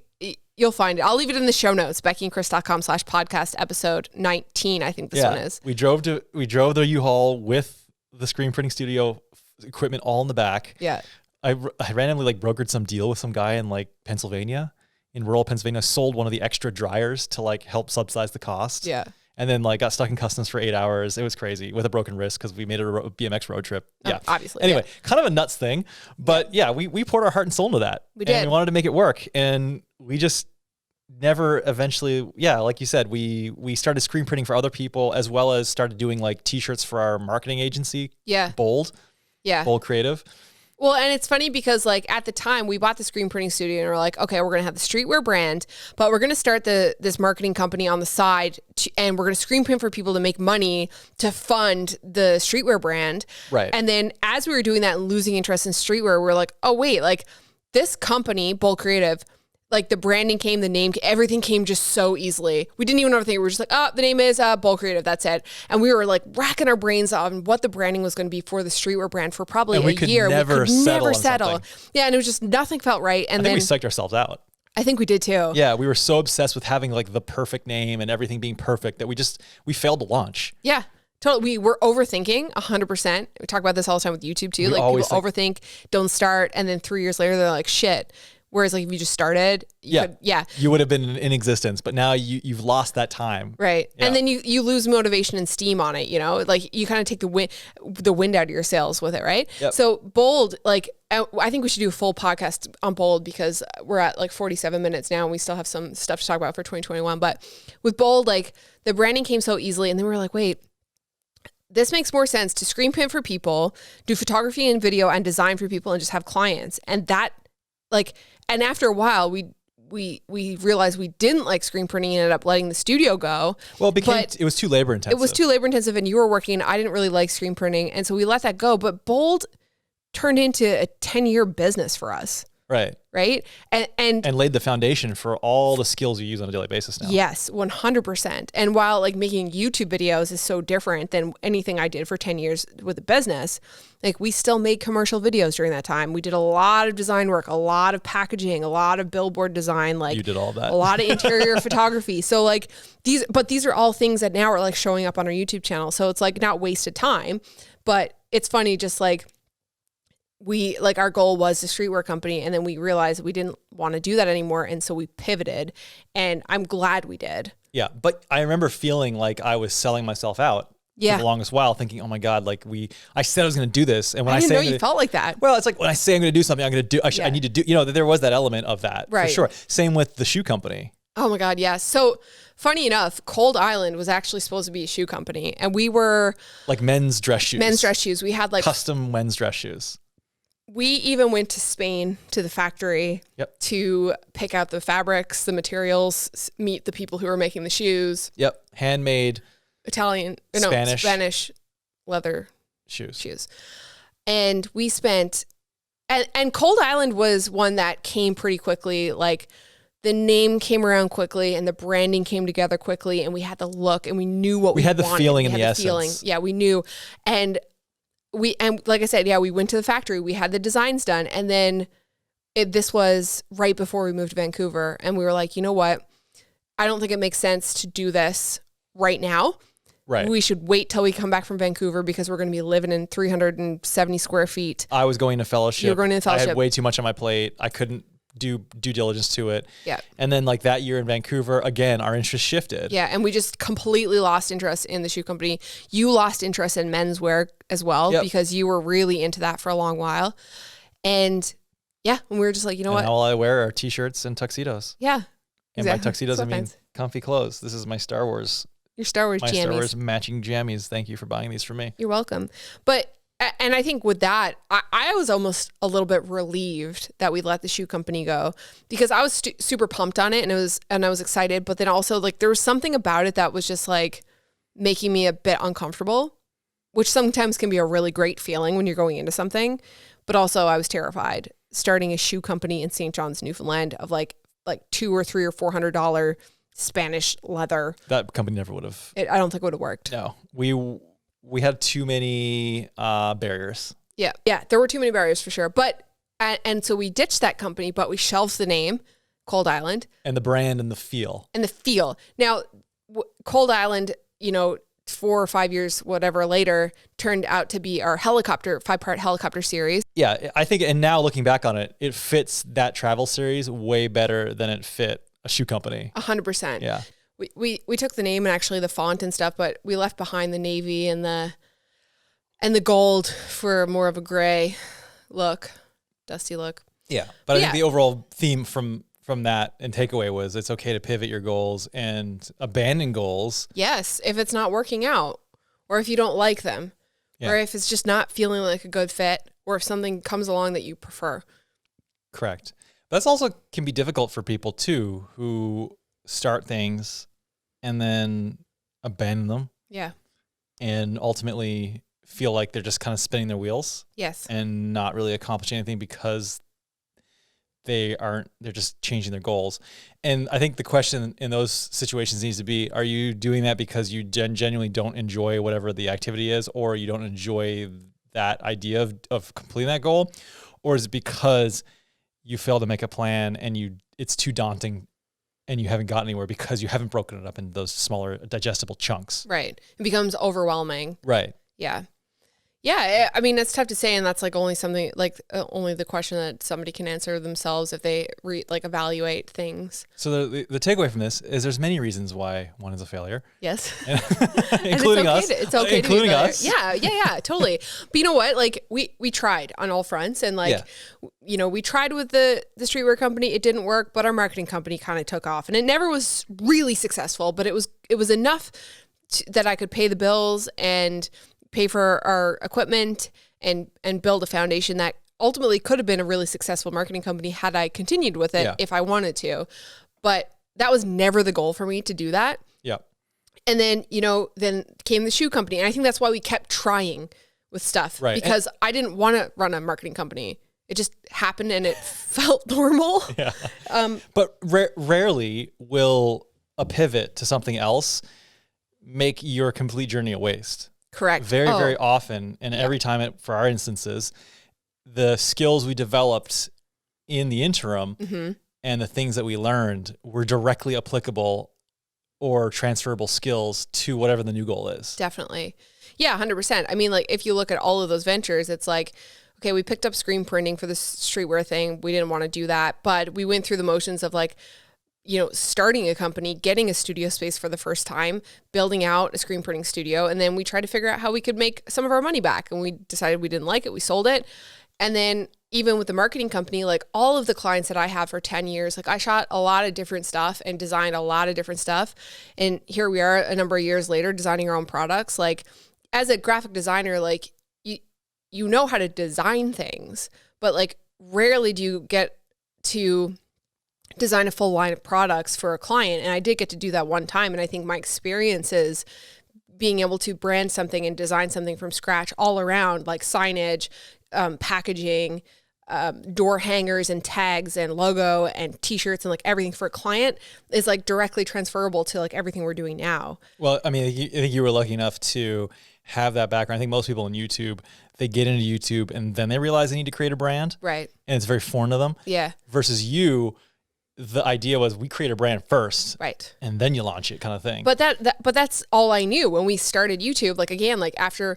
you'll find it. I'll leave it in the show notes. BeckyandChris.com/podcast episode 19. I think this one is. We drove the U-Haul with the screen printing studio equipment all in the back. Yeah. I randomly brokered some deal with some guy in Pennsylvania, in rural Pennsylvania, sold one of the extra dryers to help subsidize the cost. Yeah. And then got stuck in customs for 8 hours. It was crazy with a broken wrist because we made it a BMX road trip. Yeah, obviously. Anyway, kind of a nuts thing, but we poured our heart and soul into that. We did. And we wanted to make it work, and we just never eventually. Yeah, like you said, we started screen printing for other people, as well as started doing T-shirts for our marketing agency. Yeah. Bold. Yeah. Bold Creative. Well, and it's funny because at the time we bought the screen printing studio and we're like, okay, we're going to have the streetwear brand, but we're going to start this marketing company on the side and we're going to screen print for people to make money to fund the streetwear brand. Right. And then as we were doing that and losing interest in streetwear, we're like, oh wait, this company, Bold Creative, the branding came, the name, everything came just so easily. We didn't even overthink. We were just the name is Bold Creative. That's it. And we were racking our brains on what the branding was going to be for the streetwear brand for probably a year. We could never settle. Yeah, and it was just nothing felt right. And then we psyched ourselves out. I think we did too. Yeah, we were so obsessed with having the perfect name and everything being perfect that we failed to launch. Yeah. Totally. We were overthinking 100%. We talk about this all the time with YouTube too. People overthink, don't start, and then 3 years later they're like, shit. Whereas if you just started, you would have been in existence, but now you've lost that time. Right. Yeah. And then you lose motivation and steam on it, you kind of take the wind out of your sails with it. Right. Yep. So Bold, I think we should do a full podcast on Bold because we're at 47 minutes now and we still have some stuff to talk about for 2021. But with Bold, the branding came so easily, and then we were like, wait, this makes more sense to screen print for people, do photography and video and design for people, and just have clients. And that and after a while, we realized we didn't like screen printing and ended up letting the studio go. Well, it was too labor intensive. It was too labor intensive, and you were working. I didn't really like screen printing, and so we let that go. But Bold turned into a 10-year business for us. Right. Right. And laid the foundation for all the skills you use on a daily basis now. Yes, 100%. And while making YouTube videos is so different than anything I did for 10 years with a business, we still made commercial videos during that time. We did a lot of design work, a lot of packaging, a lot of billboard design, you did all that. A lot of interior photography. So these are all things that now are showing up on our YouTube channel. So it's not wasted time, but it's funny, just we our goal was the streetwear company, and then we realized we didn't want to do that anymore, and so we pivoted, and I'm glad we did. Yeah, but I remember feeling like I was selling myself out for the longest while, thinking, oh my God, I said I was going to do this, and when I didn't know you felt like that. Well, it's when I say I'm going to do something, I'm going to do. I need to do. There was that element of that, for sure. Same with the shoe company. Oh my God, yeah. So funny enough, Cold Island was actually supposed to be a shoe company, and we were men's dress shoes. Men's dress shoes. We had custom men's dress shoes. we even went to Spain to the factory Yep. to pick out the fabrics, the materials, meet the people who were making the shoes. Yep. Handmade Spanish leather shoes. And we spent, and Cold Island was one that came pretty quickly. Like the name came around quickly and the branding came together quickly, and we had the look and we knew what we had the wanted. feeling and the essence. Yeah, we knew. And like I said, yeah, we went to the factory, we had the designs done. And then this was right before we moved to Vancouver. And we were like, you know what? I don't think it makes sense to do this right now. Right. We should wait till we come back from Vancouver because we're going to be living in 370 square feet. I was going to fellowship. You were going to fellowship. I had way too much on my plate. I couldn't do due diligence to it. Yeah. And then like that year in Vancouver, again, our interest shifted. Yeah. And we just completely lost interest in the shoe company. You lost interest in menswear as well because you were really into that for a long while. And yeah, and we were just like, you know what? All I wear are t-shirts and tuxedos. Yeah. And by tuxedos, I mean comfy clothes. This is my Star Wars. Your Star Wars jammies. Star Wars matching jammies. Thank you for buying these for me. You're welcome. And I think with that, I was almost a little bit relieved that we let the shoe company go because I was super pumped on it and I was excited. But then also like there was something about it that was just like making me a bit uncomfortable, which sometimes can be a really great feeling when you're going into something. But also I was terrified starting a shoe company in St. John's, Newfoundland of like $200 or $300 or $400 Spanish leather. That company never would have. I don't think it would have worked. No, we had too many barriers. Yeah, there were too many barriers for sure. But and so we ditched that company, but we shelved the name Cold Island and the brand and the feel. Now, Cold Island, 4 or 5 years, whatever later, turned out to be our 5-part helicopter series. Yeah, I think, and now looking back on it, it fits that travel series way better than it fit a shoe company. 100%. Yeah. We took the name and actually the font and stuff, but we left behind the navy and the gold for more of a gray look, dusty look. Yeah, but I think the overall theme from that and takeaway was it's okay to pivot your goals and abandon goals. Yes, if it's not working out or if you don't like them or if it's just not feeling like a good fit or if something comes along that you prefer. Correct. That's also can be difficult for people too who start things and then abandon them. Yeah. And ultimately feel like they're just kind of spinning their wheels. Yes. And not really accomplishing anything because they're just changing their goals. And I think the question in those situations needs to be, are you doing that because you genuinely don't enjoy whatever the activity is, or you don't enjoy that idea of completing that goal? Or is it because you failed to make a plan and it's too daunting and you haven't gotten anywhere because you haven't broken it up into those smaller digestible chunks? Right. It becomes overwhelming. Right. Yeah. Yeah, I mean, it's tough to say, and that's like only something like only the question that somebody can answer themselves if they evaluate things. So the takeaway from this is there's many reasons why one is a failure. Yes, including us. It's okay, including to be us. Yeah, totally. But you know what? Like we tried on all fronts, and we tried with the streetwear company. It didn't work, but our marketing company kind of took off, and it never was really successful. But it was enough that I could pay the bills and pay for our equipment and build a foundation that ultimately could have been a really successful marketing company had I continued with it if I wanted to. But that was never the goal for me to do that. Yeah. And then, then came the shoe company. And I think that's why we kept trying with stuff. Right. Because I didn't want to run a marketing company. It just happened and it felt normal. Yeah. But rarely will a pivot to something else make your complete journey a waste. Correct. Very often, and every time for our instances, the skills we developed in the interim and the things that we learned were directly applicable or transferable skills to whatever the new goal is. Definitely. Yeah, 100%. I mean, like if you look at all of those ventures, it's like, okay, we picked up screen printing for the streetwear thing. We didn't want to do that, but we went through the motions of starting a company, getting a studio space for the first time, building out a screen printing studio. And then we tried to figure out how we could make some of our money back. And we decided we didn't like it. We sold it. And then even with the marketing company, like all of the clients that I have for 10 years, like I shot a lot of different stuff and designed a lot of different stuff. And here we are a number of years later designing our own products. Like as a graphic designer, like you know how to design things, but like rarely do you get to design a full line of products for a client. And I did get to do that one time. And I think my experiences being able to brand something and design something from scratch all around, like signage, packaging, door hangers and tags and logo and t-shirts and like everything for a client is like directly transferable to like everything we're doing now. Well, I mean, I think you were lucky enough to have that background. I think most people in YouTube, they get into YouTube and then they realize they need to create a brand. Right. And it's very foreign to them. Yeah. Versus you, the idea was we create a brand first. Right. And then you launch it kind of thing. But but that's all I knew when we started YouTube. Like again, like after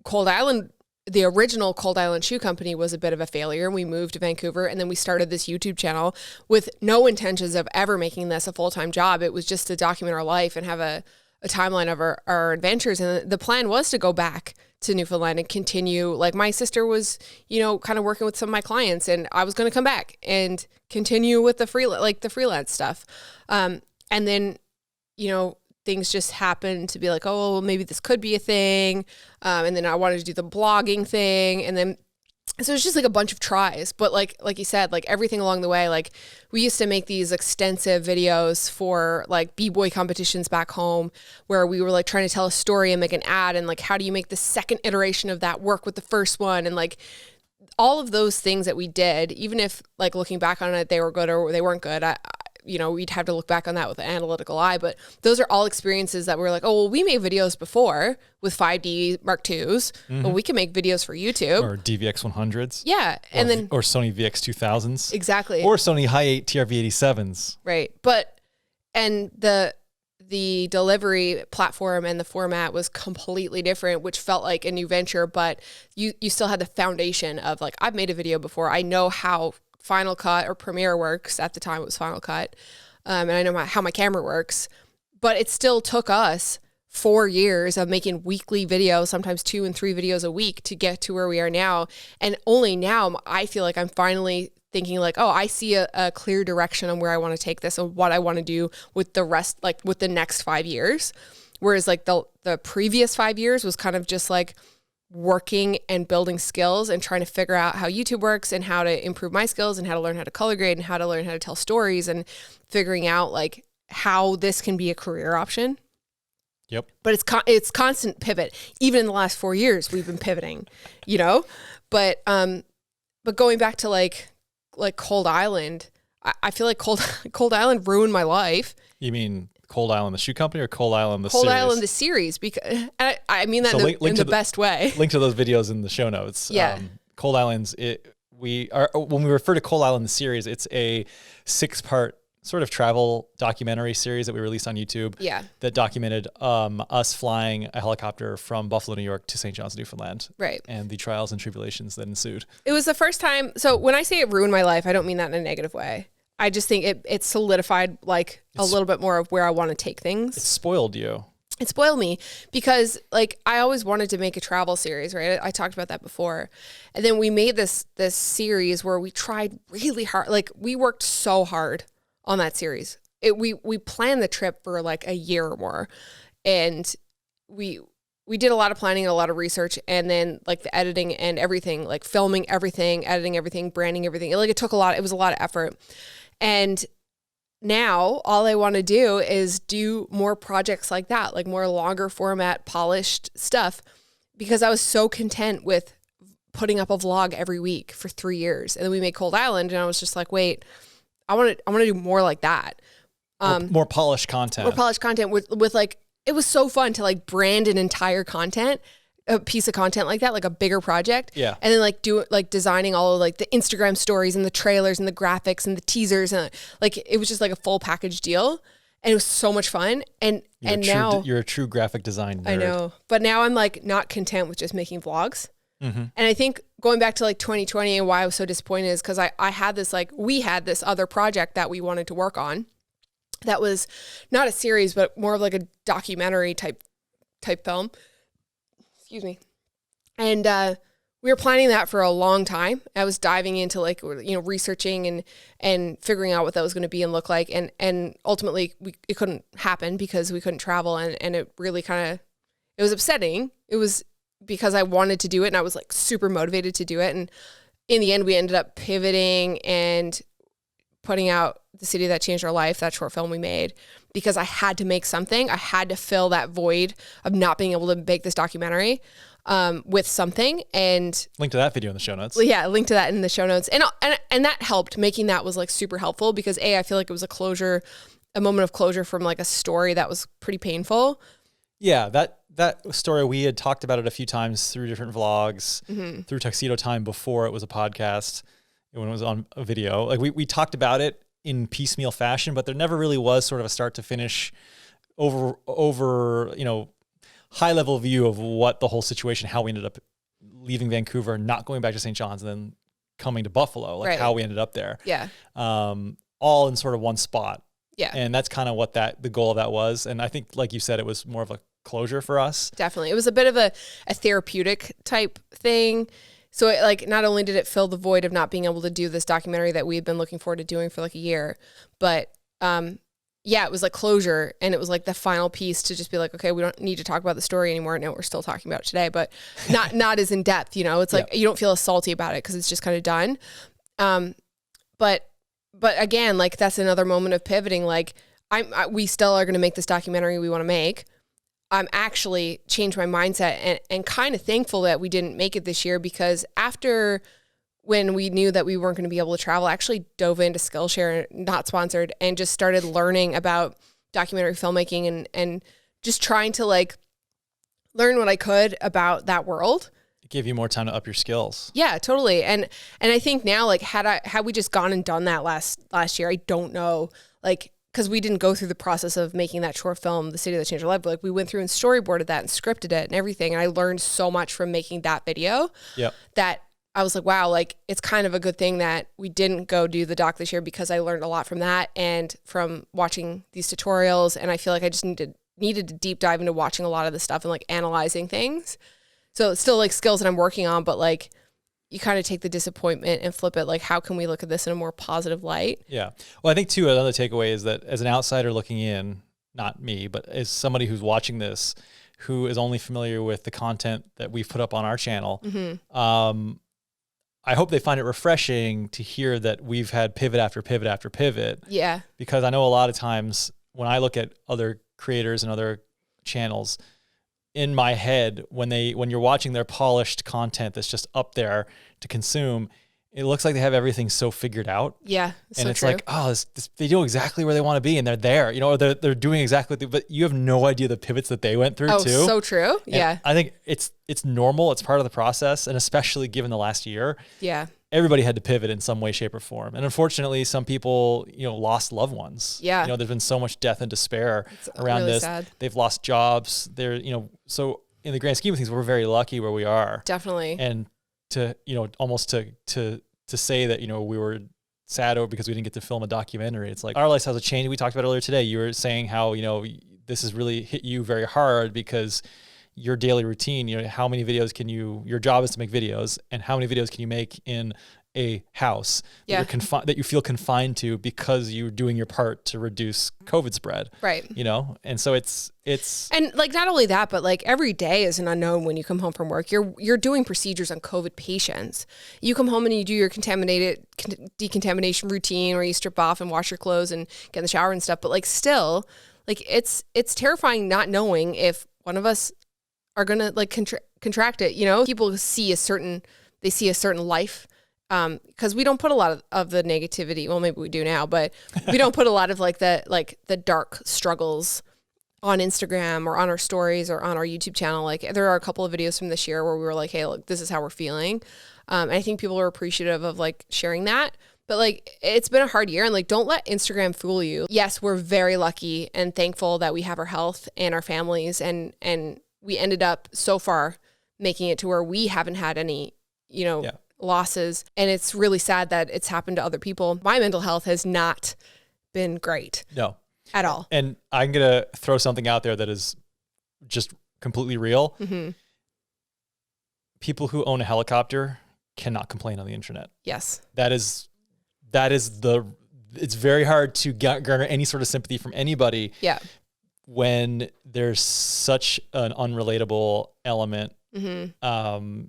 Cold Island, the original Cold Island Shoe Company was a bit of a failure, and we moved to Vancouver, and then we started this YouTube channel with no intentions of ever making this a full-time job. It was just to document our life and have a timeline of our adventures. And the plan was to go back to Newfoundland and continue. Like my sister was, kind of working with some of my clients, and I was going to come back and continue with the freelance stuff. And then, things just happened to be like, oh, well, maybe this could be a thing. And then I wanted to do the blogging thing. And then, so it's just like a bunch of tries. But like you said, like everything along the way, like we used to make these extensive videos for like b-boy competitions back home where we were like trying to tell a story and make an ad. And like, how do you make the second iteration of that work with the first one? And like all of those things that we did, even if like looking back on it, they were good or they weren't good, we'd have to look back on that with an analytical eye, but those are all experiences that we're like, oh, well, we made videos before with 5D Mark IIs, but we can make videos for YouTube. Or DVX 100s. Yeah. Or Sony VX 2000s. Exactly. Or Sony Hi8 TRV 87s. Right. And the delivery platform and the format was completely different, which felt like a new venture, but you still had the foundation of like, I've made a video before. I know how Final Cut or Premiere works. At the time it was Final Cut. And I know how my camera works, but it still took us 4 years of making weekly videos, sometimes 2 and 3 videos a week to get to where we are now. And only now I feel like I'm finally thinking like, oh, I see a clear direction on where I want to take this and what I want to do with the rest, like with the next 5 years. Whereas like the previous 5 years was kind of just like working and building skills and trying to figure out how YouTube works and how to improve my skills and how to learn how to color grade and how to learn how to tell stories and figuring out like how this can be a career option. Yep. But it's constant pivot. Even in the last 4 years, we've been pivoting, but going back to like Cold Island, I feel like Cold Island ruined my life. You mean Cold Island, the shoe company, or Cold Island, the series? Cold Island, the series, because I mean that in the best way. Link to those videos in the show notes. Yeah. Cold Island's, when we refer to Cold Island, the series, it's a 6-part sort of travel documentary series that we released on YouTube. Yeah. That documented us flying a helicopter from Buffalo, New York to St. John's, Newfoundland. Right. And the trials and tribulations that ensued. It was the first time. So when I say it ruined my life, I don't mean that in a negative way. I just think it solidified like a little bit more of where I want to take things. It spoiled you. It spoiled me because like I always wanted to make a travel series, right? I talked about that before. And then we made this series where we tried really hard. Like we worked so hard on that series. We planned the trip for like a year or more. And we did a lot of planning, a lot of research, and then like the editing and everything, like filming everything, editing everything, branding everything. Like it was a lot of effort. And now all I want to do is do more projects like that, like more longer format, polished stuff, because I was so content with putting up a vlog every week for 3 years. And then we made Cold Island, and I was just like, wait, I want to do more like that. More polished content. More polished content with like, it was so fun to like brand an entire a piece of content like that, like a bigger project. Yeah. And then like designing all of like the Instagram stories and the trailers and the graphics and the teasers. And like, it was just like a full package deal. And it was so much fun. And now you're a true graphic design nerd. I know, but now I'm like not content with just making vlogs. Mm-hmm. And I think going back to like 2020 and why I was so disappointed is because I had this, like we had this other project that we wanted to work on that was not a series, but more of like a documentary type film. Excuse me. And we were planning that for a long time. I was diving into like, researching and figuring out what that was going to be and look like. And ultimately it couldn't happen because we couldn't travel. And it really it was upsetting. It was because I wanted to do it and I was like super motivated to do it. And in the end, we ended up pivoting and putting out The City That Changed Our Life, that short film we made, because I had to make something. I had to fill that void of not being able to make this documentary with something. And link to that video in the show notes. Yeah, link to that in the show notes. And that helped. Making that was like super helpful because I feel like it was a moment of closure from like a story that was pretty painful. Yeah, that story, we had talked about it a few times through different vlogs, through Tuxedo Time before it was a podcast, when it was on a video. Like we talked about it in piecemeal fashion, but there never really was sort of a start to finish over high level view of what the whole situation, how we ended up leaving Vancouver, not going back to St. John's, and then coming to Buffalo, like how we ended up there. Yeah. All in sort of one spot. Yeah. And that's kind of what the goal of that was. And I think, like you said, it was more of a closure for us. Definitely. It was a bit of a therapeutic type thing. So it, like, not only did it fill the void of not being able to do this documentary that we had been looking forward to doing for like a year, but yeah, it was like closure, and it was like the final piece to just be like, okay, we don't need to talk about the story anymore. No, we're still talking about it today, but not as in depth, you know. It's like you don't feel as salty about it because it's just kind of done. But again, like that's another moment of pivoting. Like we still are going to make this documentary we want to make. I'm actually changed my mindset and kind of thankful that we didn't make it this year, because after when we knew that we weren't going to be able to travel, I actually dove into Skillshare, not sponsored, and just started learning about documentary filmmaking and just trying to like learn what I could about that world. It gave you more time to up your skills. Yeah, totally. And I think now, like, had we just gone and done that last year, I don't know, like, because we didn't go through the process of making that short film, The City That Changed Our Life, but like we went through and storyboarded that and scripted it and everything. And I learned so much from making that video that I was like, wow, like it's kind of a good thing that we didn't go do the doc this year, because I learned a lot from that and from watching these tutorials. And I feel like I just needed to deep dive into watching a lot of this stuff and like analyzing things. So it's still like skills that I'm working on, but like you kind of take the disappointment and flip it. Like, how can we look at this in a more positive light? Yeah. Well, I think too, another takeaway is that as an outsider looking in, not me, but as somebody who's watching this, who is only familiar with the content that we've put up on our channel, I hope they find it refreshing to hear that we've had pivot after pivot after pivot. Yeah. Because I know a lot of times when I look at other creators and other channels, in my head, when you're watching their polished content that's just up there to consume, it looks like they have everything so figured out. Yeah. And it's true. Like, oh, they know exactly where they want to be, and they're there, you know, or they're doing exactly but you have no idea the pivots that they went through too. Oh, so true. And yeah. I think it's normal. It's part of the process. And especially given the last year. Yeah. Everybody had to pivot in some way, shape, or form. And unfortunately, some people, lost loved ones. Yeah. There's been so much death and despair around really this. Sad. They've lost jobs. They're, so in the grand scheme of things, we're very lucky where we are. Definitely. And to, almost to say that, we were sad over because we didn't get to film a documentary. It's like our lifestyles have changed. We talked about it earlier today. You were saying how, this has really hit you very hard because your daily routine, how many videos your job is to make videos, and how many videos can you make in a house that you feel confined to because you're doing your part to reduce COVID spread. Right. And so it's and like not only that, but like every day is an unknown when you come home from work. You're doing procedures on COVID patients. You come home and you do your decontamination routine, or you strip off and wash your clothes and get in the shower and stuff. But like still, like it's terrifying not knowing if one of us are gonna like contract it. People see a certain life. Because we don't put a lot of the negativity. Well, maybe we do now, but we don't put a lot of like the dark struggles on Instagram or on our stories or on our YouTube channel. Like there are a couple of videos from this year where we were like, hey, look, this is how we're feeling. And I think people are appreciative of like sharing that. But like, it's been a hard year, and like, don't let Instagram fool you. Yes, we're very lucky and thankful that we have our health and our families, and we ended up so far making it to where we haven't had any, losses. And it's really sad that it's happened to other people. My mental health has not been great. No. At all. And I'm going to throw something out there that is just completely real. Mm-hmm. People who own a helicopter cannot complain on the internet. Yes. It's very hard to garner any sort of sympathy from anybody. Yeah. When there's such an unrelatable element And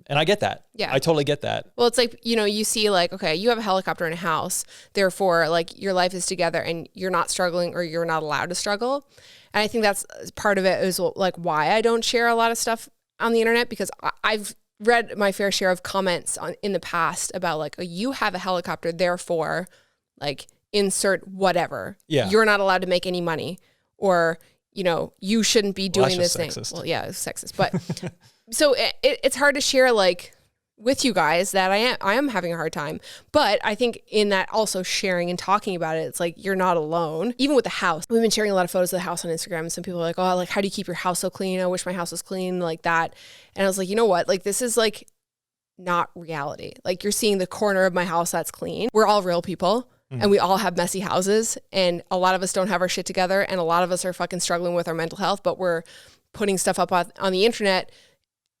I get that. Yeah. I totally get that. Well, it's like, you see like, okay, you have a helicopter in a house. Therefore, like your life is together and you're not struggling or you're not allowed to struggle. And I think that's part of it is like why I don't share a lot of stuff on the internet, because I've read my fair share of comments in the past about like, oh, you have a helicopter, therefore like insert whatever. Yeah. You're not allowed to make any money, or, you shouldn't be doing this thing. Sexist. Well, yeah, it's sexist. But so it's hard to share like with you guys that I am having a hard time. But I think in that also sharing and talking about it, it's like you're not alone. Even with the house, we've been sharing a lot of photos of the house on Instagram, and some people are like, oh, like, how do you keep your house so clean? I wish my house was clean like that. And I was like, you know what? Like, this is like not reality. Like, you're seeing the corner of my house that's clean. We're all real people. And we all have messy houses, and a lot of us don't have our shit together, and a lot of us are fucking struggling with our mental health, but we're putting stuff up on the internet,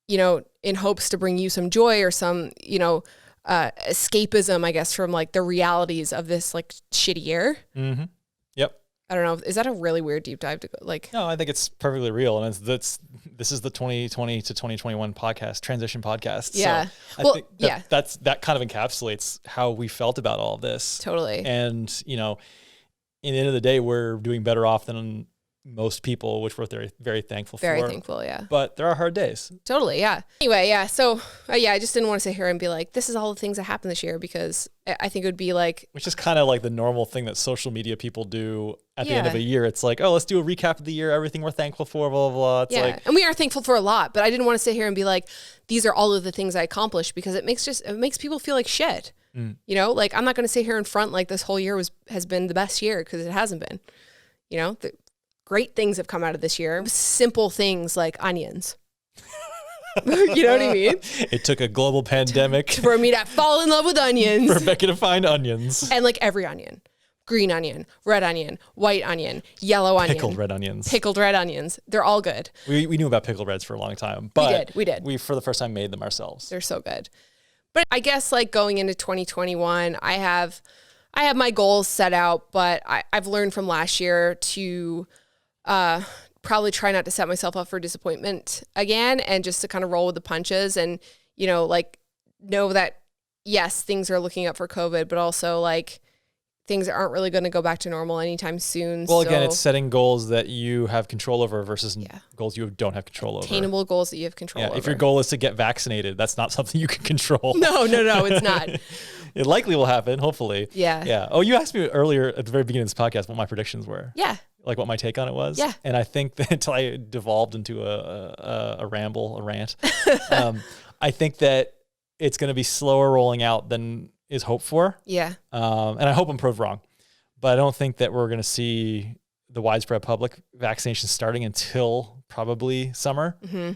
in hopes to bring you some joy or some, escapism, I guess, from like the realities of this like shitty year. Mm-hmm. Yep. I don't know. Is that a really weird deep dive to go? Like, No, I think it's perfectly real. And this is the 2020 to 2021 transition podcast. Yeah. So I think that kind of encapsulates how we felt about all of this. Totally. And, in the end of the day, we're doing better off than most people, which we're very, very thankful for. Very thankful, yeah. But there are hard days. Totally, yeah. Anyway, yeah. So, I just didn't want to sit here and be like, this is all the things that happened this year, because I think it would be like... Which is kind of like the normal thing that social media people do at the end of a year. It's like, oh, let's do a recap of the year, everything we're thankful for, blah, blah, blah. It's like, and we are thankful for a lot, but I didn't want to sit here and be like, these are all of the things I accomplished, because it makes people feel like shit. Like, I'm not going to sit here in front like this whole year has been the best year, because it hasn't been. The great things have come out of this year. Simple things like onions. You know what I mean? It took a global pandemic for me to fall in love with onions. For Becki to find onions. And like every onion. Green onion, red onion, white onion, yellow onion. Pickled red onions. Pickled red onions. They're all good. We knew about pickled reds for a long time. But we did. We, for the first time, made them ourselves. They're so good. But I guess like going into 2021, I have my goals set out, but I've learned from last year to probably try not to set myself up for disappointment again, and just to kind of roll with the punches, and, like know that yes, things are looking up for COVID, but also like things aren't really going to go back to normal anytime soon. Well, again, it's setting goals that you have control over versus goals you don't have control over. Attainable goals that you have control over. If your goal is to get vaccinated, that's not something you can control. No, it's not. It likely will happen, hopefully. Yeah. Yeah. Oh, you asked me earlier at the very beginning of this podcast what my predictions were. Yeah. Like what my take on it was. Yeah. And I think that until I devolved into a rant, I think that it's going to be slower rolling out than is hoped for. Yeah. And I hope I'm proved wrong, but I don't think that we're going to see the widespread public vaccination starting until probably summer. Mm-hmm.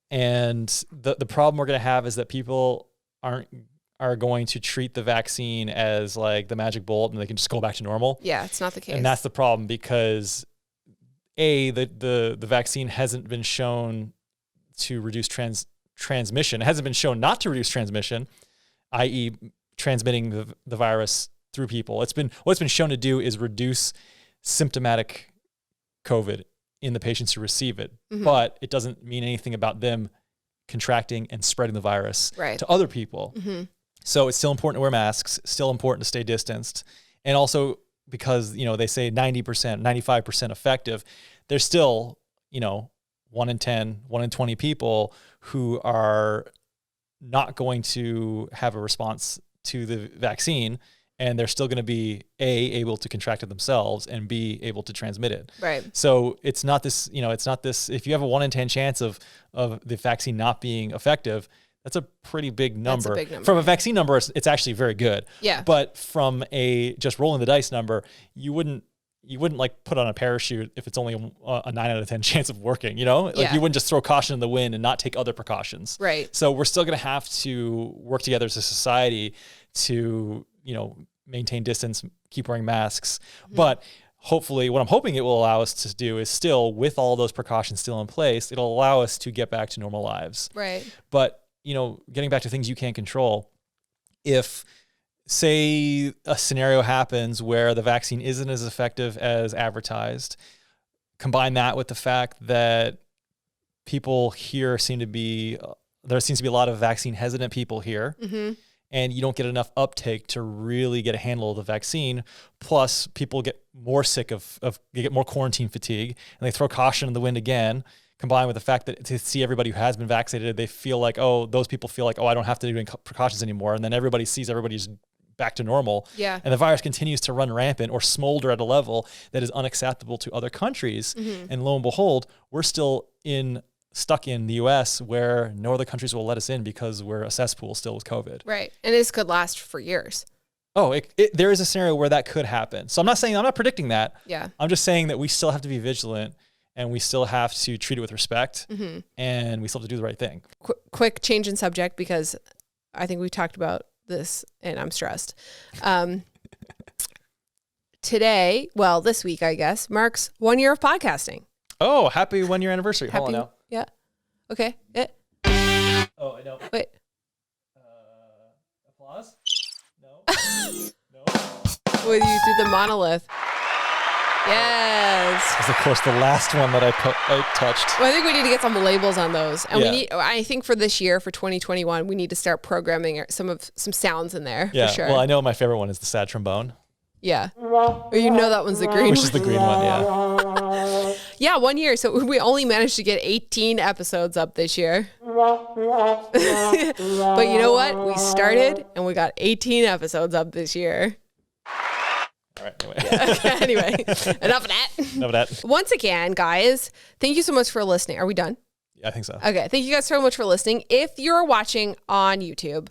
And the problem we're going to have is that people are going to treat the vaccine as like the magic bullet and they can just go back to normal. Yeah, it's not the case. And that's the problem, because the vaccine hasn't been shown to reduce transmission. It hasn't been shown not to reduce transmission, i.e. transmitting the virus through people. What's been shown to do is reduce symptomatic COVID in the patients who receive it, but it doesn't mean anything about them contracting and spreading the virus to other people. Mm-hmm. So it's still important to wear masks, still important to stay distanced. And also because, they say 90%, 95% effective, there's still, 1 in 10, 1 in 20 people who are not going to have a response to the vaccine, and they're still going to be able to contract it themselves, and B, able to transmit it. Right. So it's not this, if you have a 1 in 10 chance of the vaccine not being effective, that's a pretty big number. That's a big number. From a vaccine number, it's actually very good. Yeah. But from a just rolling the dice number, you wouldn't like put on a parachute if it's only a 9 out of 10 chance of working, you wouldn't just throw caution in the wind and not take other precautions. Right. So we're still going to have to work together as a society to, maintain distance, keep wearing masks. Mm-hmm. But hopefully what I'm hoping it will allow us to do is still, with all those precautions still in place, it'll allow us to get back to normal lives. Right. But, getting back to things you can't control, if say a scenario happens where the vaccine isn't as effective as advertised, combine that with the fact that people here seem to be there seems to be a lot of vaccine hesitant people here. Mm-hmm. And you don't get enough uptake to really get a handle of the vaccine. Plus, people get more sick of they get more quarantine fatigue, and they throw caution in the wind again, combined with the fact that to see everybody who has been vaccinated, they feel like, those people feel like, I don't have to do any precautions anymore. And then everybody sees everybody's back to normal. Yeah. And the virus continues to run rampant or smolder at a level that is unacceptable to other countries. Mm-hmm. And lo and behold, we're still stuck in the US where no other countries will let us in because we're a cesspool still with COVID. Right. And this could last for years. Oh, there is a scenario where that could happen. So I'm not predicting that. Yeah. I'm just saying that we still have to be vigilant and we still have to treat it with respect and we still have to do the right thing. Quick change in subject because I think we talked about this and I'm stressed. Today, this week, I guess, marks 1 year of podcasting. Oh, happy 1 year anniversary. Hold on now. Yeah. Okay. Oh, I know. Wait. Applause? No. No. Will you do the monolith? Yes. That's, of course, the last one that I touched. Well, I think we need to get some labels on those. And Yeah. I think for this year, for 2021, we need to start programming some sounds in there Yeah. for sure. Well, I know my favorite one is the sad trombone. Yeah. Or that one's the green Which one. is the green one, yeah. Yeah, 1 year. So we only managed to get 18 episodes up this year. But you know what? We started and we got 18 episodes up this year. All right, Anyway, enough of that. Enough of that. Once again, guys, thank you so much for listening. Are we done? Yeah, I think so. Okay. Thank you guys so much for listening. If you're watching on YouTube,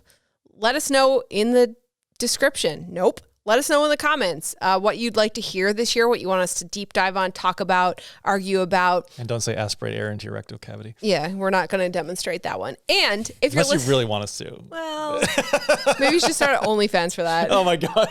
let us know in the description. Nope. Let us know in the comments what you'd like to hear this year, what you want us to deep dive on, talk about, argue about. And don't say aspirate air into your rectal cavity. Yeah, we're not going to demonstrate that one. And if you're Unless you really want us to. well, maybe you should start an OnlyFans for that. Oh my God.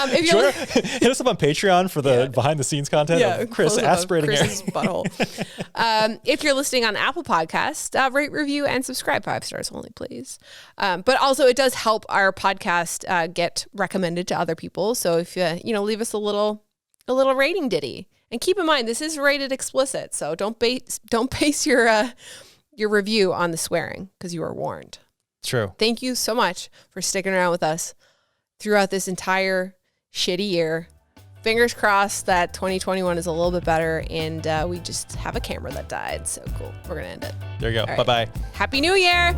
If you're Hit us up on Patreon for the behind the scenes content of Chris close-up of aspirating Chris's air. butthole. If you're listening on Apple Podcasts, rate, review, and subscribe. 5 stars only, please. But also, it does help our podcast get recommended to other people. So if you leave us a little rating ditty, and keep in mind this is rated explicit, so don't base your review on the swearing because you are warned. True. Thank you so much for sticking around with us throughout this entire shitty year. Fingers crossed that 2021 is a little bit better, and we just have a camera that died. So cool. We're gonna end it. There you go. All right. Bye-bye. Happy New Year.